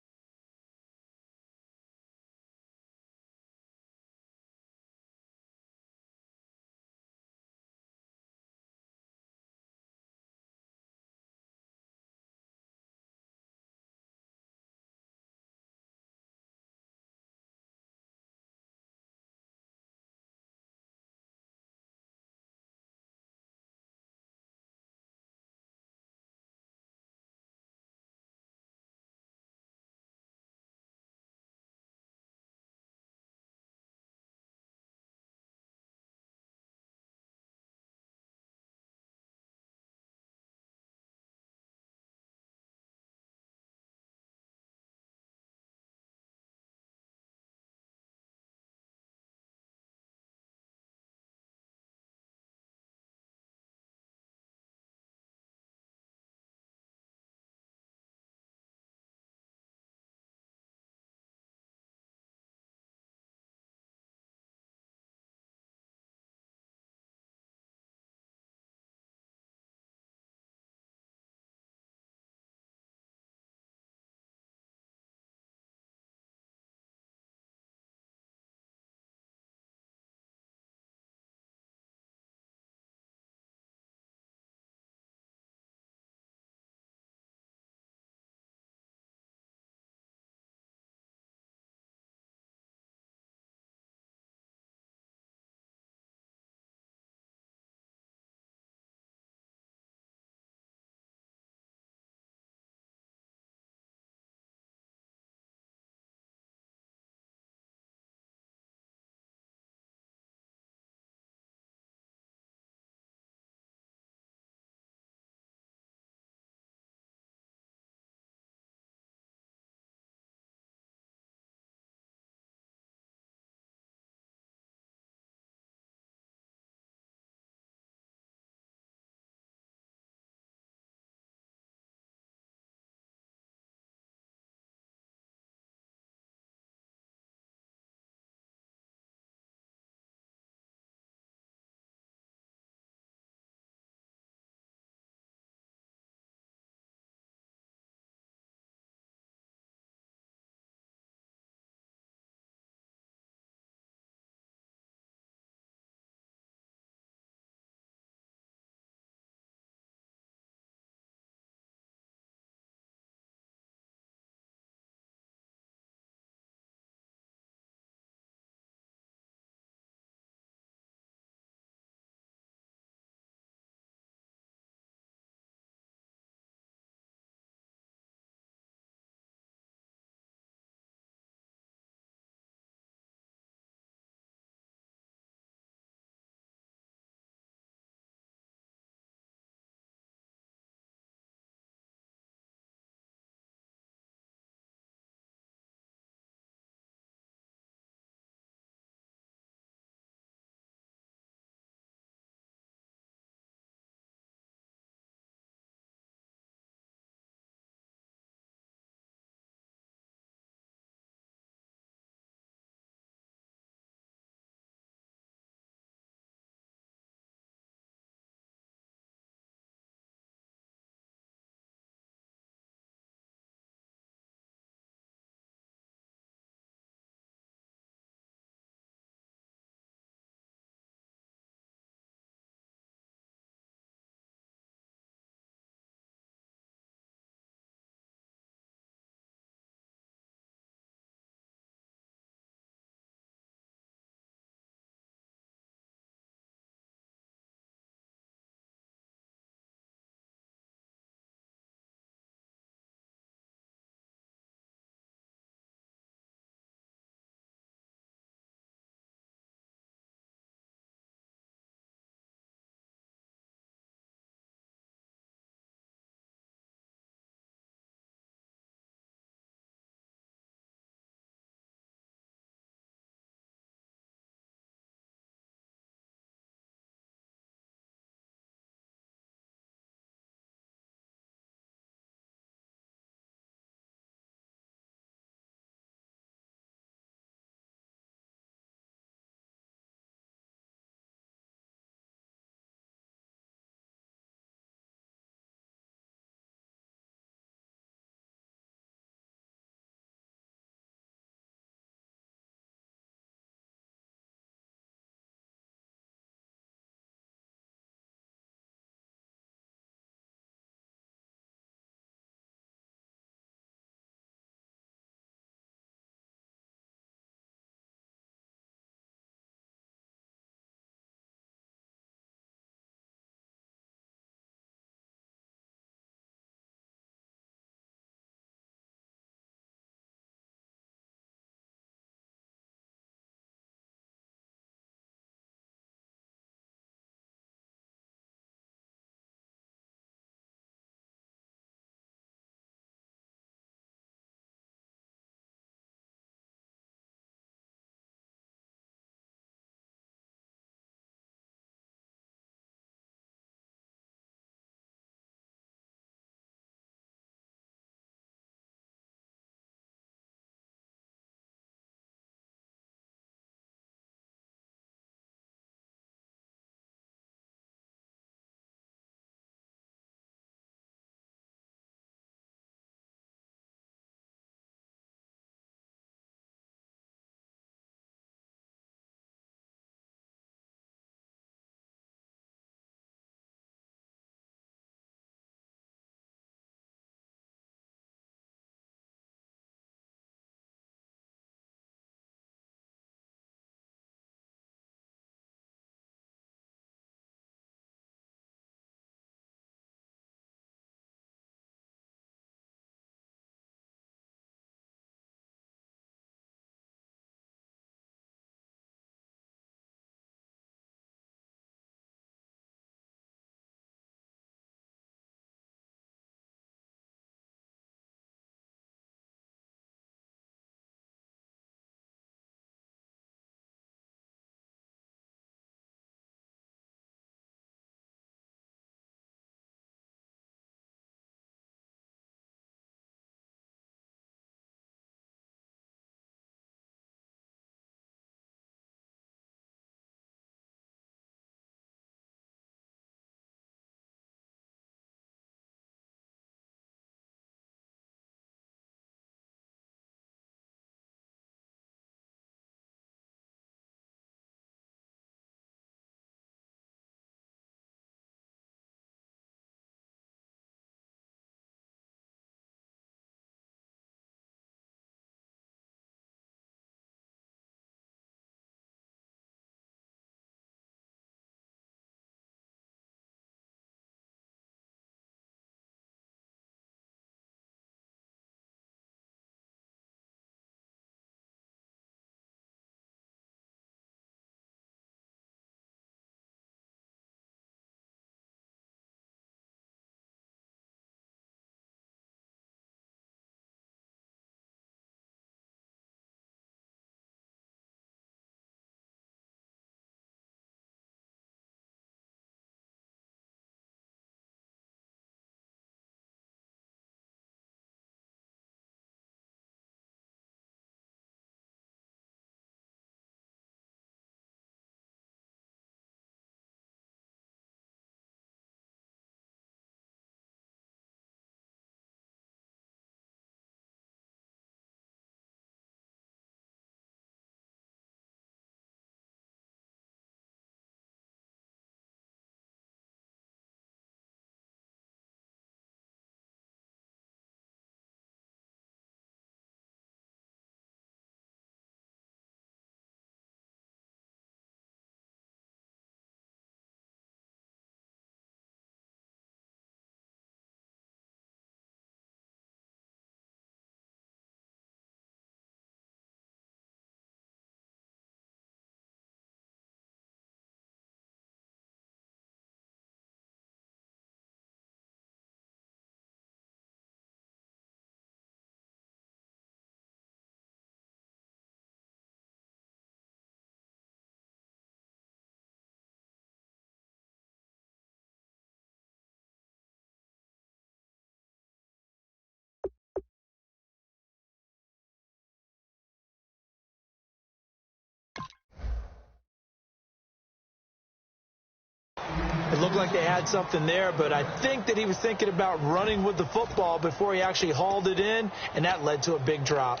It looked like they had something there, but I think that he was thinking about running with the football before he actually hauled it in, and that led to a big drop.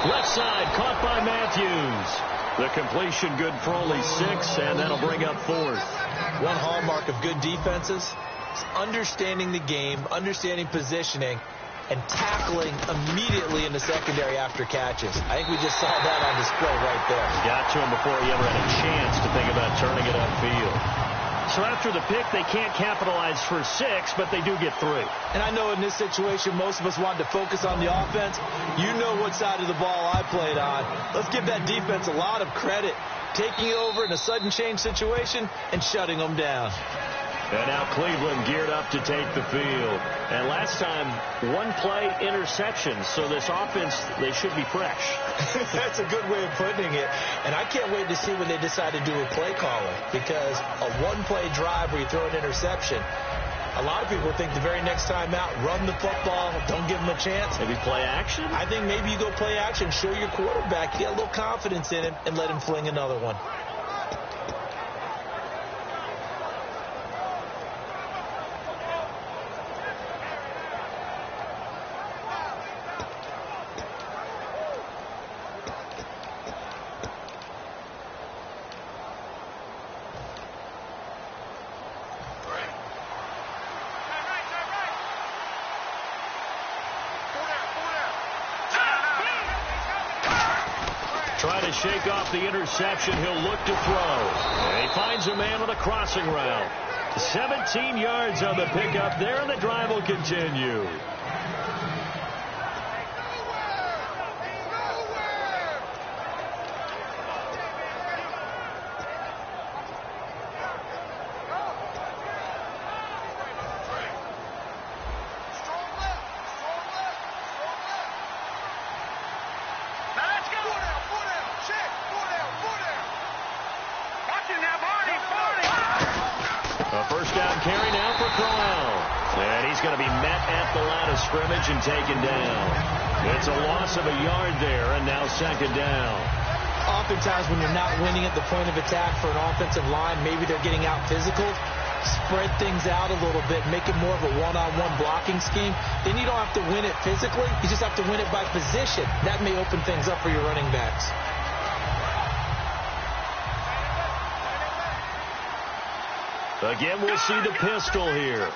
Left side, caught by Matthews. The completion good for only 6, and that'll bring up 4th. One hallmark of good defenses is understanding the game, understanding positioning, and tackling immediately in the secondary after catches. I think we just saw that on display right there. Got to him before he ever had a chance to think about turning it upfield. So after the pick, they can't capitalize for 6, but they do get 3. And I know in this situation, most of us wanted to focus on the offense. You know what side of the ball I played on. Let's give that defense a lot of credit. Taking over in a sudden change situation and shutting them down. And now Cleveland geared up to take the field. And last time, 1-play interception. So this offense, they should be fresh. That's a good way of putting it. And I can't wait to see when they decide to do a play caller. Because a 1-play drive where you throw an interception, a lot of people think the very next time out, run the football, don't give them a chance. Maybe play action? I think maybe you go play action, show your quarterback, get a little confidence in him, and let him fling another one. Try to shake off the interception. He'll look to throw. And he finds a man on a crossing route. 17 yards on the pickup there, and the drive will continue. Scrimmage and taken down. It's a loss of a yard there, and now 2nd down. Oftentimes when you're not winning at the point of attack for an offensive line, maybe they're getting out physical, spread things out a little bit, make it more of a one-on-one blocking scheme. Then you don't have to win it physically. You just have to win it by position. That may open things up for your running backs. Again, we'll see the pistol here.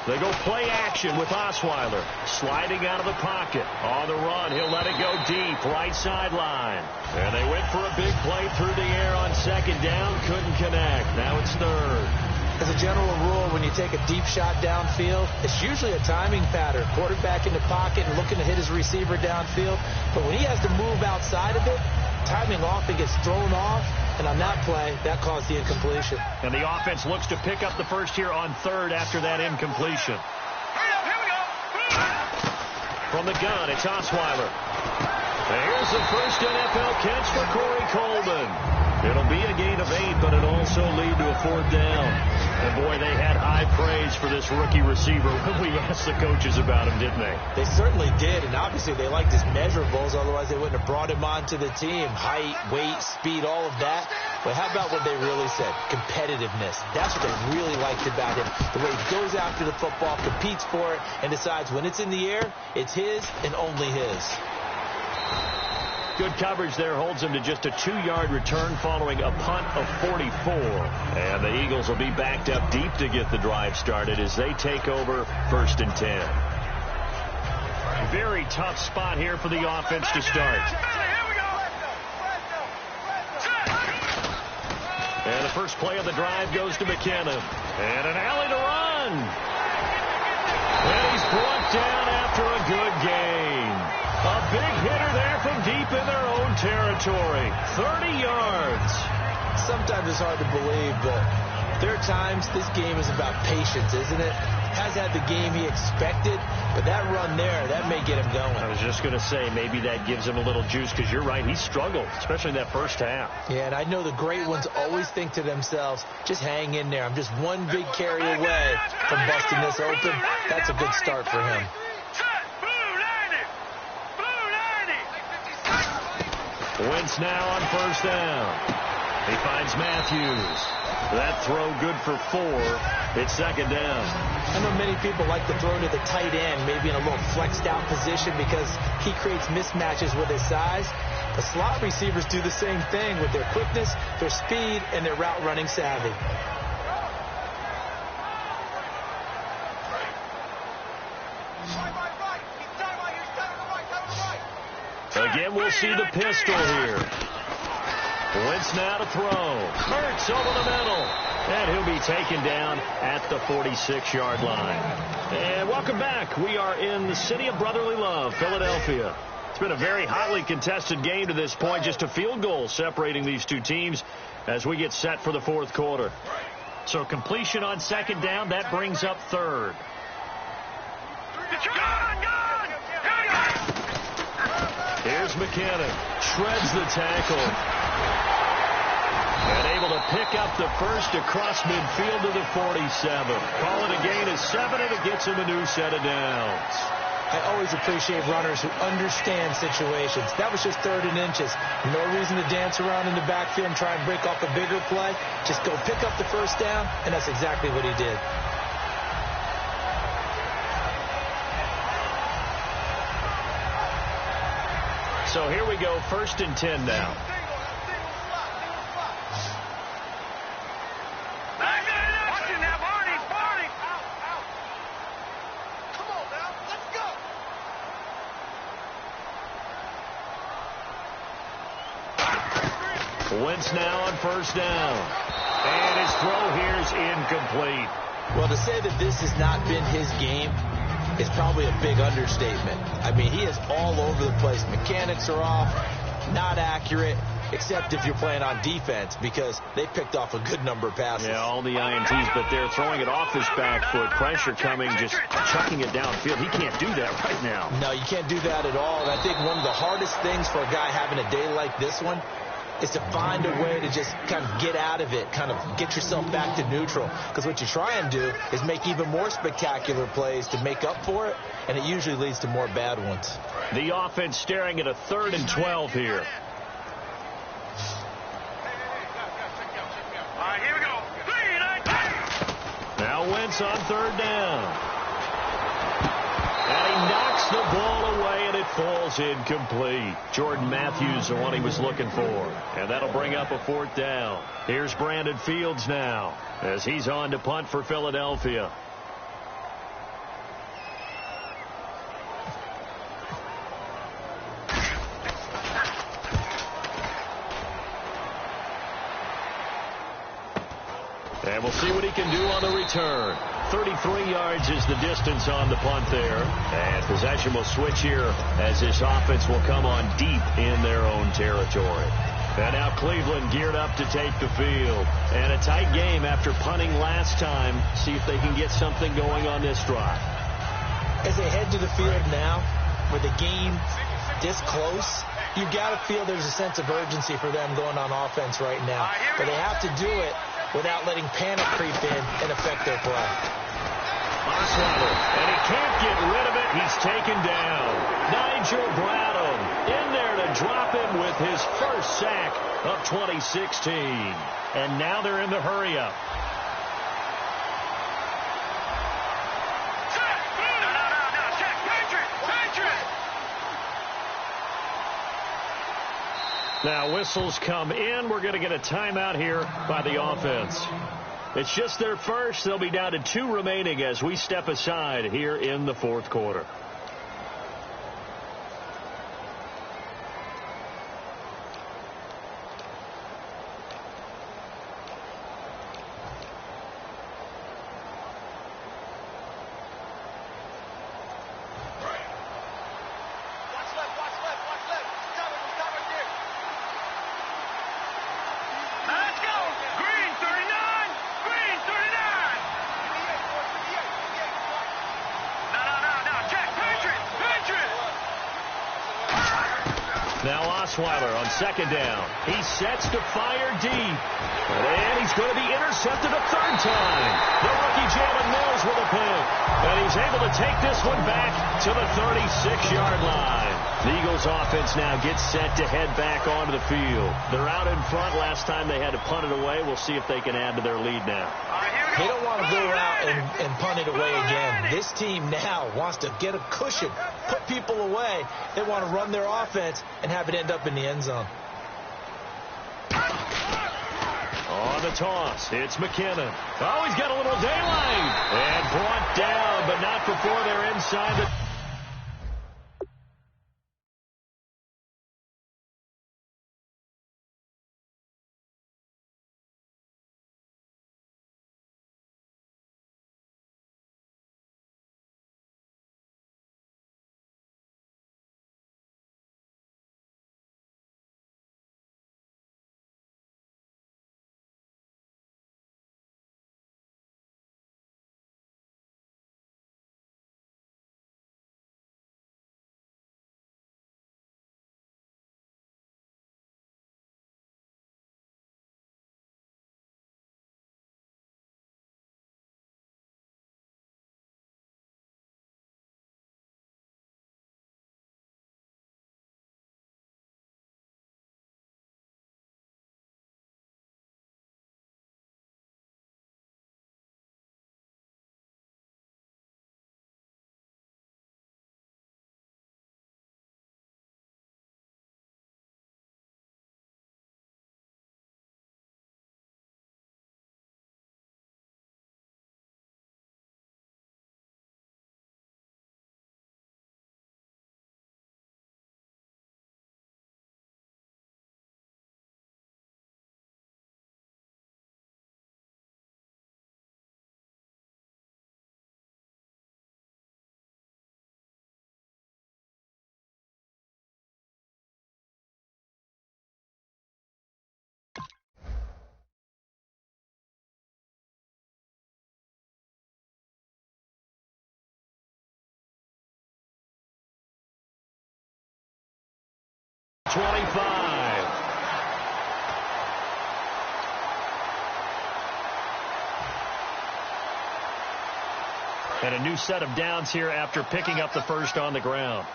They go play action with Osweiler. Sliding out of the pocket. On the run, he'll let it go deep. Right sideline. And they went for a big play through the air on 2nd down. Couldn't connect. Now it's 3rd. As a general rule, when you take a deep shot downfield, it's usually a timing pattern. Quarterback in the pocket and looking to hit his receiver downfield. But when he has to move outside of it, timing off, it gets thrown off. And on that play, that caused the incompletion. And the offense looks to pick up the first here on 3rd after that incompletion. Here we go. From the gun, it's Osweiler. Here's the first NFL catch for Corey Coleman. It'll be a gain of 8, but it'll also lead to a 4th down. And, boy, they had high praise for this rookie receiver when we asked the coaches about him, didn't they? They certainly did, and obviously they liked his measurables. Otherwise, they wouldn't have brought him onto the team. Height, weight, speed, all of that. But how about what they really said? Competitiveness. That's what they really liked about him. The way he goes after the football, competes for it, and decides when it's in the air, it's his and only his. Good coverage there holds him to just a 2-yard return following a punt of 44. And the Eagles will be backed up deep to get the drive started as they take over 1st and 10. Very tough spot here for the offense to start. And the first play of the drive goes to McKinnon. And an alley to run. And he's brought down after a good gain. A big hitter there from deep in their own territory. 30 yards. Sometimes it's hard to believe, but There are times this game is about patience, isn't it? Has had the game he expected, but that run there, that may get him going. I was just going to say, maybe that gives him a little juice, because you're right, he struggled, especially in that first half. Yeah, and I know the great ones always think to themselves, just hang in there. I'm just one big carry away from busting this open. That's a good start for him. Wentz now on first down. He finds Matthews. That throw good for 4. It's second down. I know many people like to throw to the tight end, maybe in a little flexed out position because he creates mismatches with his size. The slot receivers do the same thing with their quickness, their speed, and their route running savvy. Again, we'll see the pistol here. Wentz now to throw. Hurts over the middle. And he'll be taken down at the 46-yard line. And welcome back. We are in the city of brotherly love, Philadelphia. It's been a very hotly contested game to this point. Just a field goal separating these two teams as we get set for the fourth quarter. So completion on second down. That brings up third. Here's McKinnon. Shreds the tackle. And able to pick up the first across midfield to the 47. Call it a gain of 7, and it gets him a new set of downs. I always appreciate runners who understand situations. That was just 3rd and inches. No reason to dance around in the backfield and try and break off a bigger play. Just go pick up the first down, and that's exactly what he did. So here we go, 1st and 10 now. Wentz now on first down. And his throw here is incomplete. Well, to say that this has not been his game is probably a big understatement. I mean, he is all over the place. Mechanics are off, not accurate, except if you're playing on defense, because they picked off a good number of passes. Yeah, all the INTs, but they're throwing it off his back foot. Pressure coming, just chucking it downfield. He can't do that right now. No, you can't do that at all. And I think one of the hardest things for a guy having a day like this one is to find a way to just kind of get out of it, kind of get yourself back to neutral. Because what you try and do is make even more spectacular plays to make up for it, and it usually leads to more bad ones. The offense staring at a 3rd and 12 here. All right, here we go. Now Wentz on 3rd down. And he knocks the ball away, and it falls incomplete. Jordan Matthews, the one he was looking for. And that'll bring up a 4th down. Here's Brandon Fields now as he's on to punt for Philadelphia. And we'll see what he can do on the return. 33 yards is the distance on the punt there. And possession will switch here as this offense will come on deep in their own territory. And now Cleveland geared up to take the field. And a tight game after punting last time. See if they can get something going on this drive. As they head to the field now, with the game this close, you've got to feel there's a sense of urgency for them going on offense right now. But they have to do it without letting panic creep in and affect their play. Osweiler, and he can't get rid of it. He's taken down. Nigel Bradham in there to drop him with his first sack of 2016. And now they're in the hurry-up. Now whistles come in. We're going to get a timeout here by the offense. It's just their first. They'll be down to 2 remaining as we step aside here in the fourth quarter. Let's go. Green, 39. Green, Now Osweiler on second down. He sets to fire deep. And he's going to be intercepted a third time. The rookie Jalen Mills with a pick. And he's able to take this one back to the 36-yard line. The Eagles offense now gets set to head back onto the field. They're out in front. Last time they had to punt it away. We'll see if they can add to their lead now. They don't want to go out and punt it away again. This team now wants to get a cushion, put people away. They want to run their offense and have it end up in the end zone. On the toss, it's McKinnon. Oh, he's got a little daylight. And brought down, but not before they're inside the... And a new set of downs here after picking up the first on the ground.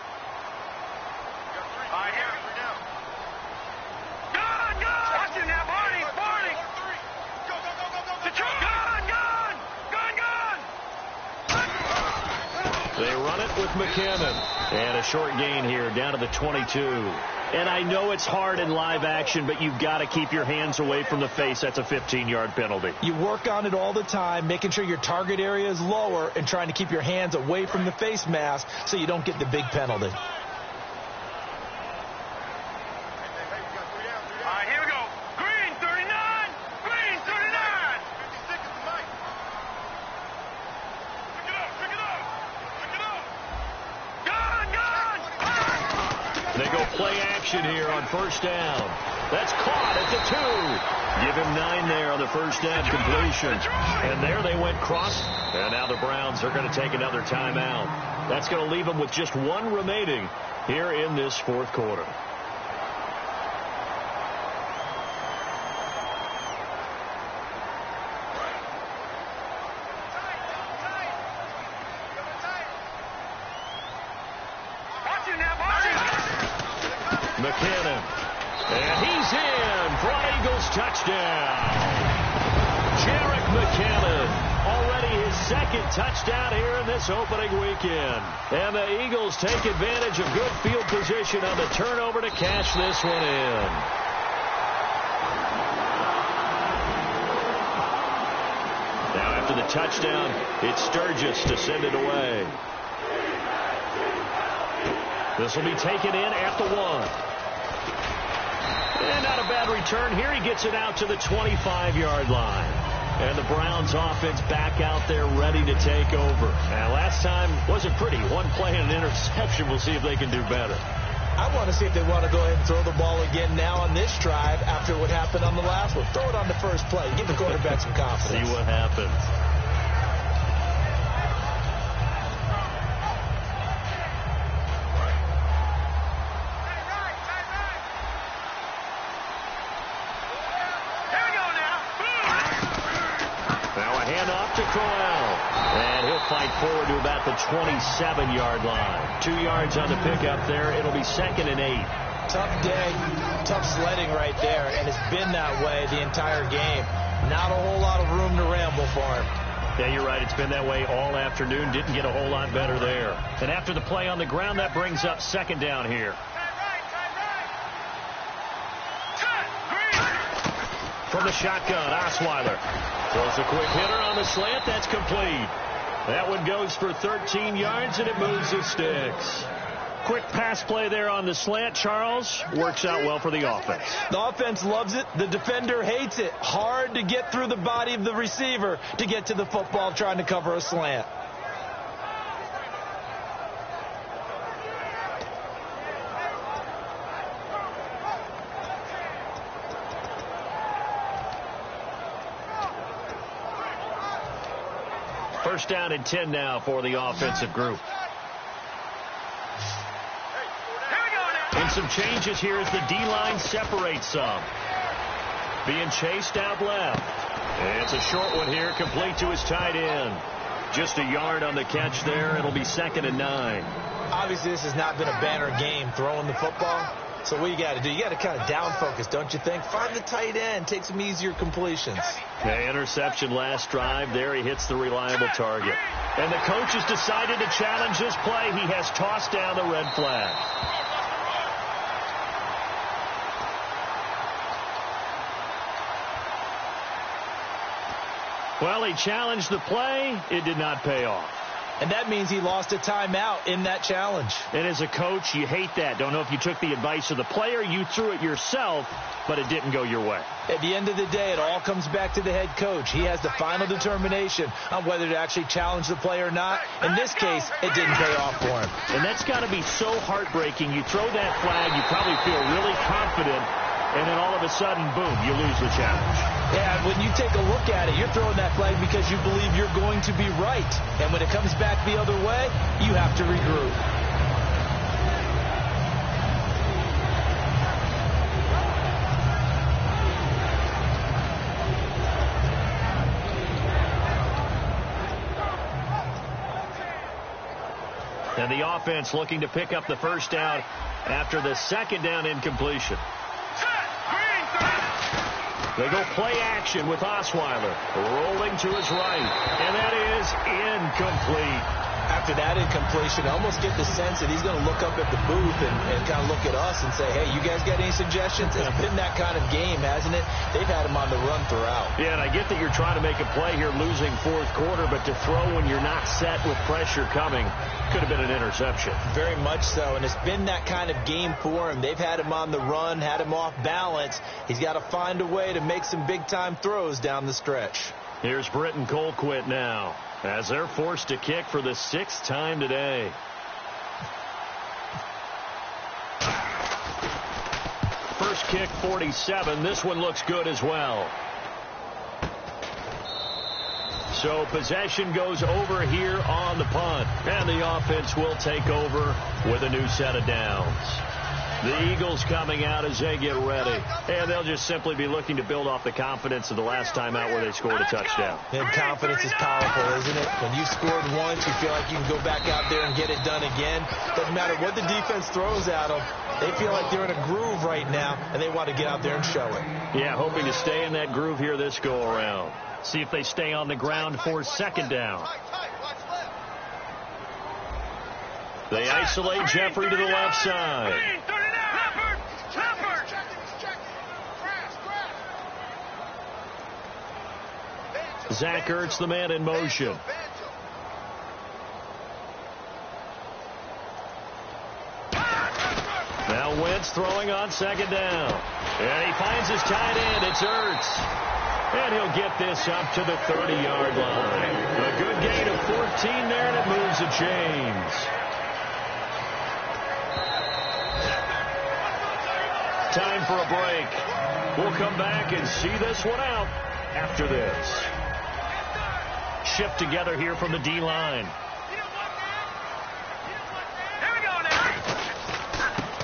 They run it with McKinnon. And a short gain here down to the 22. And I know it's hard in live action, but you've got to keep your hands away from the face. That's a 15-yard penalty. You work on it all the time, making sure your target area is lower and trying to keep your hands away from the face mask so you don't get the big penalty. They go play action here on first down. That's caught at the 2. Give him 9 there on the first down completion. And there they went cross. And now the Browns are going to take another timeout. That's going to leave them with just 1 remaining here in this fourth quarter. McKinnon. And he's in for an Eagles touchdown. Jarek McKinnon. Already his second touchdown here in this opening weekend. And the Eagles take advantage of good field position on the turnover to cash this one in. Now after the touchdown, it's Sturgis to send it away. This will be taken in after 1. And not a bad return here. He gets it out to the 25-yard line. And the Browns offense back out there ready to take over. And last time wasn't pretty. 1 play and an interception. We'll see if they can do better. I want to see if they want to go ahead and throw the ball again now on this drive after what happened on the last one. Throw it on the first play. Give the quarterback some confidence. See what happens. throw out. And he'll fight forward to about the 27-yard line. 2 yards on the pickup there. It'll be 2nd and 8. Tough day, tough sledding right there, and it's been that way the entire game. Not a whole lot of room to ramble for him. Yeah, you're right. It's been that way all afternoon. Didn't get a whole lot better there. And after the play on the ground, that brings up 2nd down here. From the shotgun, Osweiler throws a quick hitter on the slant. That's complete. That one goes for 13 yards, and it moves the sticks. Quick pass play there on the slant, Charles. Works out well for the offense. The offense loves it. The defender hates it. Hard to get through the body of the receiver to get to the football trying to cover a slant. First down and 10 now for the offensive group. And some changes here as the D-line separates some. Being chased out left. And it's a short one here, complete to his tight end. Just a yard on the catch there. It'll be 2nd and 9. Obviously, this has not been a banner game throwing the football. So what you got to do, you got to kind of down focus, don't you think? Find the tight end, take some easier completions. Okay, interception last drive. There he hits the reliable target. And the coach has decided to challenge this play. He has tossed down the red flag. Well, he challenged the play. It did not pay off. And that means he lost a timeout in that challenge. And as a coach, you hate that. Don't know if you took the advice of the player, you threw it yourself, but it didn't go your way. At the end of the day, it all comes back to the head coach. He has the final determination on whether to actually challenge the play or not. In this case, it didn't pay off for him. And that's got to be so heartbreaking. You throw that flag, you probably feel really confident, and then all of a sudden, boom, you lose the challenge. Yeah, when you take a look at it, you're throwing that flag because you believe you're going to be right. And when it comes back the other way, you have to regroup. And the offense looking to pick up the first down after the 2nd down incompletion. They go play action with Osweiler rolling to his right, and that is incomplete. After that incompletion, I almost get the sense that he's going to look up at the booth and kind of look at us and say, hey, you guys got any suggestions? It's been that kind of game, hasn't it? They've had him on the run throughout. Yeah, and I get that you're trying to make a play here losing 4th quarter, but to throw when you're not set with pressure coming could have been an interception. Very much so, and it's been that kind of game for him. They've had him on the run, had him off balance. He's got to find a way to make some big-time throws down the stretch. Here's Britton Colquitt now, as they're forced to kick for the 6th time today. First kick, 47. This one looks good as well. So possession goes over here on the punt, and the offense will take over with a new set of downs. The Eagles coming out as they get ready, and they'll just simply be looking to build off the confidence of the last time out where they scored a touchdown. And confidence is powerful, isn't it? When you scored once, you feel like you can go back out there and get it done again. Doesn't matter what the defense throws at them. They feel like they're in a groove right now, and they want to get out there and show it. Yeah, hoping to stay in that groove here this go-around. See if they stay on the ground for 2nd down. They isolate Jeffrey to the left side. Zach Ertz, the man in motion. Now Wentz throwing on 2nd down. And he finds his tight end. It's Ertz. And he'll get this up to the 30-yard line. A good gain of 14 there, and it moves the chains. Time for a break. We'll come back and see this one out after this. Shift together here from the D-line.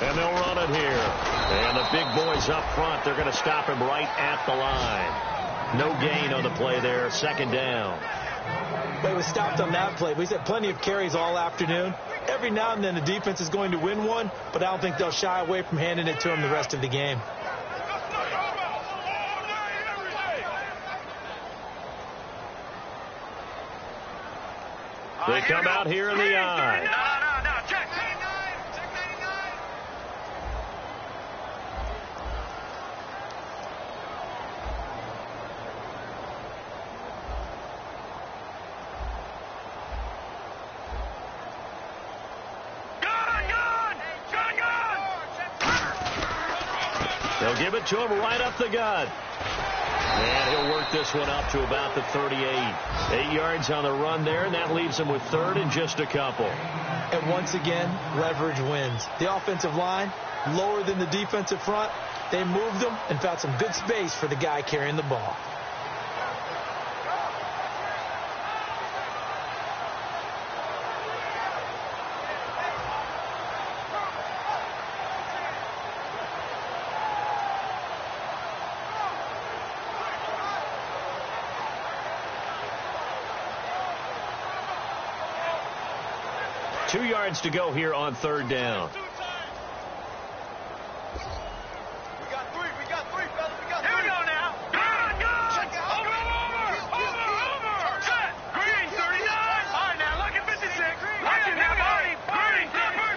And they'll run it here. And the big boys up front, they're going to stop him right at the line. No gain on the play there, 2nd down. But he was stopped on that play. But he's had plenty of carries all afternoon. Every now and then the defense is going to win one, but I don't think they'll shy away from handing it to him the rest of the game. They come out here in the eye. No, check 99. Check 99. They'll give it to him right up the gut. And he'll work this one up to about the 38. 8 yards on the run there, and that leaves him with third and just a couple. And once again, leverage wins. The offensive line, lower than the defensive front. They moved them and found some good space for the guy carrying the ball. Two yards to go here on third down. We got three, fellas. Here we go now. Check it out. Over. Set. Green, 39. All right, now look at 56. Watch it now, buddy. Green, Tuffler.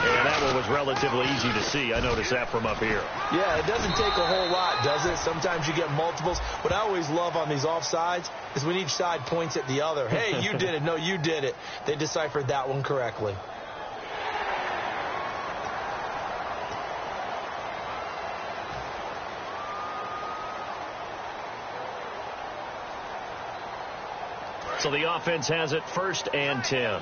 Yeah, that one was relatively easy to see. I noticed that from up here. Yeah, it doesn't take a whole lot, does it? Sometimes you get multiples. What I always love on these offsides is when each side points at the other. Hey, you did it. No, you did it. They deciphered that one correctly. So the offense has it 1st and 10.